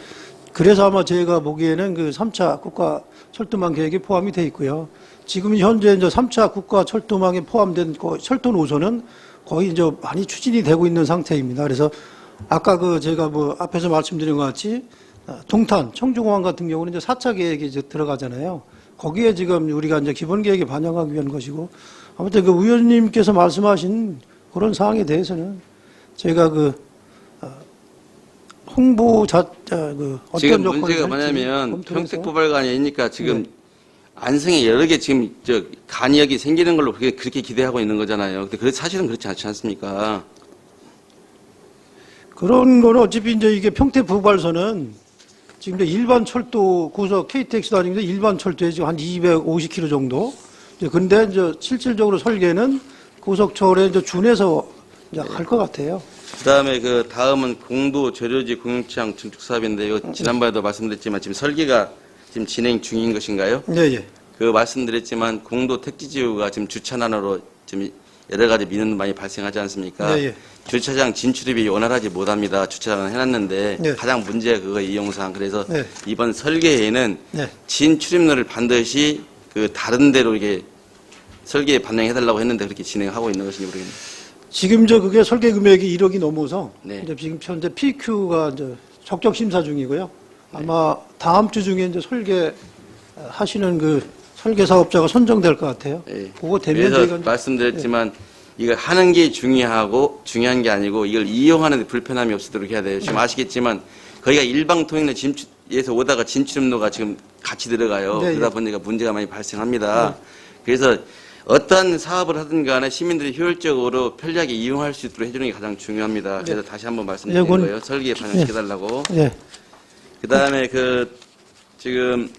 그래서 아마 제가 보기에는 3차 국가 철도망 계획에 포함이 돼 있고요. 지금 현재 3차 국가 철도망에 포함된 철도 노선은 거의 많이 추진이 되고 있는 상태입니다. 그래서 아까 제가 앞에서 말씀드린 것 같이 동탄, 청주공항 같은 경우는 4차 계획이 들어가잖아요. 거기에 지금 우리가 기본 계획에 반영하기 위한 것이고 아무튼 의원님께서 말씀하신 그런 사항에 대해서는 제가 홍보 어떤 지금 조건을 문제가 할지 뭐냐면 검토해서. 평택 부발간이니까 지금 안성에 여러 개 지금 간이역이 생기는 걸로 그렇게 기대하고 있는 거잖아요. 근데 사실은 그렇지 않지 않습니까? 그런 거는 어차피 이게 평택 부발선은 지금 일반 철도 고속 KTX도 아니고 일반 철도에 지금 한 250km 정도. 근데 실질적으로 설계는 고속철에 준해서 할 것 같아요. 그다음에 다음은 공도 재료지 공영치항 증축 사업인데 이거 지난번에도 말씀드렸지만 지금 설계가 지금 진행 중인 것인가요? 예. 말씀드렸지만 공도 택지지구가 지금 주차난으로 지금 여러 가지 민원도 많이 발생하지 않습니까? 예. 주차장 진출입이 원활하지 못합니다. 주차장을 해놨는데 네. 가장 문제가 그거 이용상. 그래서 네. 이번 설계에는 네. 진출입로를 반드시 다른 데로 이게 설계에 반영해달라고 했는데 그렇게 진행하고 있는 것인지 모르겠네요. 지금 그게 설계 금액이 1억이 넘어서 네. 지금 현재 PQ가 적격 심사 중이고요. 아마 다음 주 중에 설계 하시는 설계 사업자가 선정될 것 같아요. 예. 그거 되면 그래서 저희가 말씀드렸지만 이걸 하는 게 중요한 게 아니고 이걸 이용하는 데 불편함이 없도록 해야 돼요. 지금 아시겠지만 거기가 일방통행로 진출에서 오다가 진출입로가 지금 같이 들어가요. 네, 그러다 예. 보니까 문제가 많이 발생합니다. 그래서 어떤 사업을 하든 간에 시민들이 효율적으로 편리하게 이용할 수 있도록 해주는 게 가장 중요합니다. 그래서 다시 한번 말씀드린 그건- 거예요. 설계에 반영시켜달라고. 예. 그 다음에 지금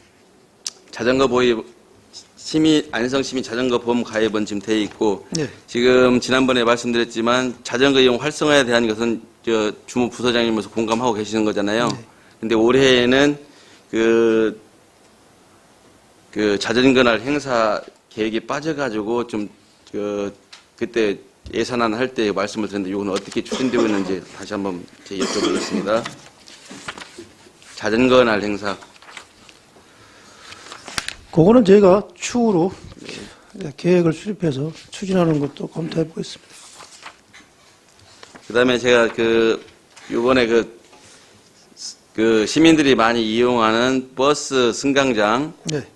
자전거 보유 안성 시민 자전거 보험 가입은 지금 돼 있고 네. 지금 지난번에 말씀드렸지만 자전거 이용 활성화에 대한 것은 주무 부서장님으로서 공감하고 계시는 거잖아요. 근데 올해에는 자전거 날 행사 계획이 빠져가지고 그때 예산안 할 때 말씀을 드렸는데 이건 어떻게 추진되고 있는지 다시 한번 여쭤보겠습니다. 자전거 날 행사. 그거는 저희가 추후로 계획을 수립해서 추진하는 것도 검토해 보겠습니다. 그다음에 제가 요번에 시민들이 많이 이용하는 버스 승강장 네.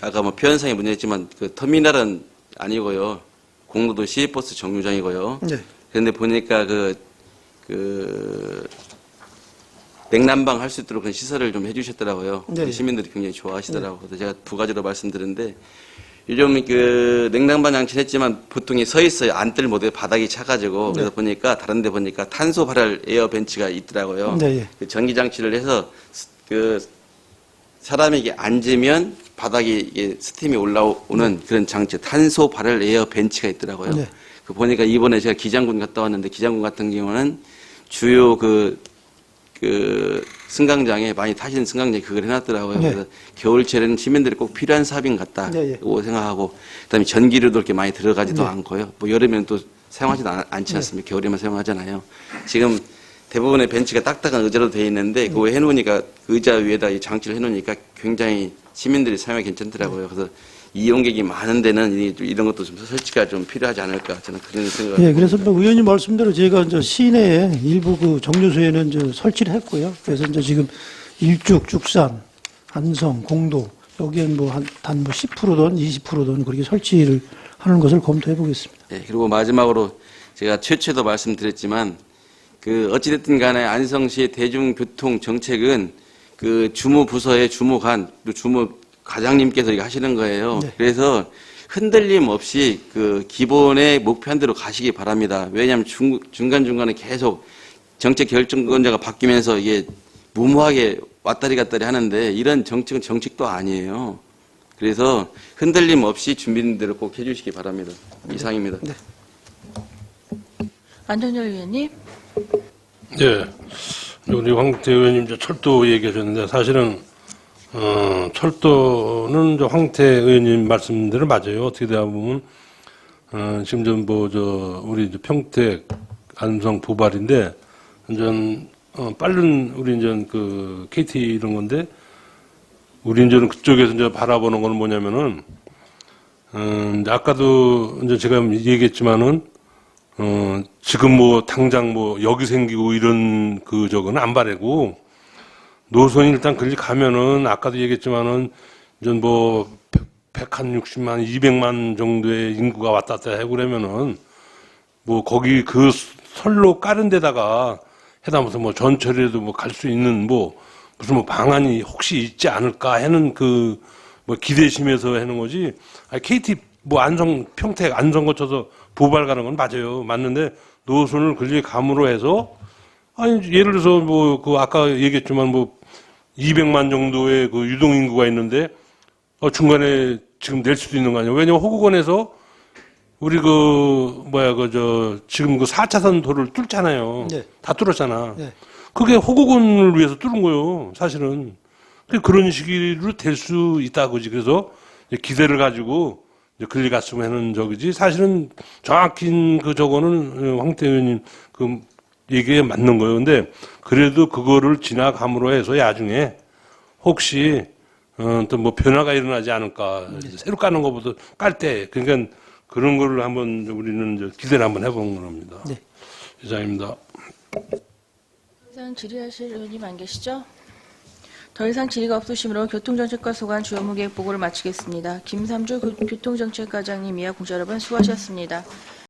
아까 표현상에 문제였지만 터미널은 아니고요. 공로도시 버스 정류장이고요. 네. 그런데 보니까 냉난방 할 수 있도록 그런 시설을 좀 해주셨더라고요. 네. 시민들이 굉장히 좋아하시더라고요. 그래서 제가 두 가지로 말씀드렸는데 요즘 냉난방 장치는 했지만 보통이 서 있어요. 앉들 못해 바닥이 차가지고 그래서 보니까 다른 데 보니까 탄소 발열 에어 벤치가 있더라고요. 네. 전기 장치를 해서 사람에게 앉으면 바닥에 이게 스팀이 올라오는 그런 장치, 탄소 발열 에어 벤치가 있더라고요. 네. 보니까 이번에 제가 기장군 갔다 왔는데 기장군 같은 경우는 주요 승강장에 많이 타시는 승강장에 그걸 해놨더라고요. 네. 그래서 겨울철에는 시민들이 꼭 필요한 사업인 것 같다고 생각하고 그다음에 전기료도 그렇게 많이 들어가지도 않고요. 여름에는 또 사용하지도 않지 않습니까? 겨울에만 사용하잖아요. 지금 대부분의 벤치가 딱딱한 의자로 되어 있는데 그거 해놓으니까 그 의자 위에다 이 장치를 해놓으니까 굉장히 시민들이 사용하기 괜찮더라고요. 그래서 이용객이 많은 데는 이런 것도 좀 설치가 좀 필요하지 않을까 저는 그런 생각을. 예, 그래서 뭐 의원님 말씀대로 저희가 이제 시내에 일부 그 정류소에는 이제 설치를 했고요. 그래서 이제 지금 일죽, 죽산, 안성, 공도 여기엔 뭐 단 10%든 20%든 그렇게 설치를 하는 것을 검토해 보겠습니다. 예, 그리고 마지막으로 제가 최초에도 말씀드렸지만 그 어찌됐든 간에 안성시의 대중교통 정책은 그 주무부서의 주무관 또 주무 과장님께서 이거 하시는 거예요. 네. 그래서 흔들림 없이 그 기본의 목표한 대로 가시기 바랍니다. 왜냐하면 중간중간에 계속 정책 결정권자가 바뀌면서 이게 무모하게 왔다리 갔다리 하는데 이런 정책은 정책도 아니에요. 그래서 흔들림 없이 준비된 대로 꼭 해주시기 바랍니다. 이상입니다. 네. 안전열 의원님. 예. 우리 황태 의원님 이제 철도 얘기하셨는데 사실은 철도는 저 황태 의원님 말씀대로 맞아요. 어떻게 되다 보면 지금 좀 우리 이제 평택 안성 부발인데 완전 빠른 우리 이제 그 KT 이런 건데 우리 이제는 그쪽에서 이제 바라보는 거는 뭐냐면은 이제 아까도 이제 제가 얘기했지만은 지금 뭐 당장 뭐 여기 생기고 이런 저거는 안 바라고 노선이 일단 그리 가면은 아까도 얘기했지만은 이제 뭐 160만, 200만 정도의 인구가 왔다 갔다 하고 그러면은 뭐 거기 그 선로 까는 데다가 해당해서 뭐 전철이라도 뭐 갈 수 있는 뭐 무슨 뭐 방안이 혹시 있지 않을까 하는 그 뭐 기대심에서 하는 거지. 아니 KT 뭐 안성 평택 안성 거쳐서 부발 가는 건 맞아요. 맞는데 노선을 그리 감으로 해서 아니 예를 들어서 뭐 그 아까 얘기했지만 뭐 200만 정도의 그 유동 인구가 있는데 중간에 지금 낼 수도 있는 거 아니에요. 왜냐면 호국원에서 우리 지금 그 4차선 도를 뚫잖아요. 네. 다 뚫었잖아. 네. 그게 호국원을 위해서 뚫은 거예요. 사실은. 그런 식으로 될 수 있다 그지. 그래서 기대를 가지고 글리 갔으면 하는 저기지. 사실은 정확히 그 저거는 황태 의원님 그 얘기에 맞는 거예요. 근데 그래도 그거를 지나감으로 해서 나중에 혹시 또 뭐 변화가 일어나지 않을까. 새로 까는 것보다 깔 때. 그러니까 그런 거를 한번 우리는 이제 기대를 한번 해보는 겁니다. 네. 이상입니다. 더 이상 질의하실 의원님 안 계시죠? 더 이상 질의가 없으시므로 교통정책과 소관 주요무계획 보고를 마치겠습니다. 김삼주 교통정책과장님 이하 공자 여러분 수고하셨습니다.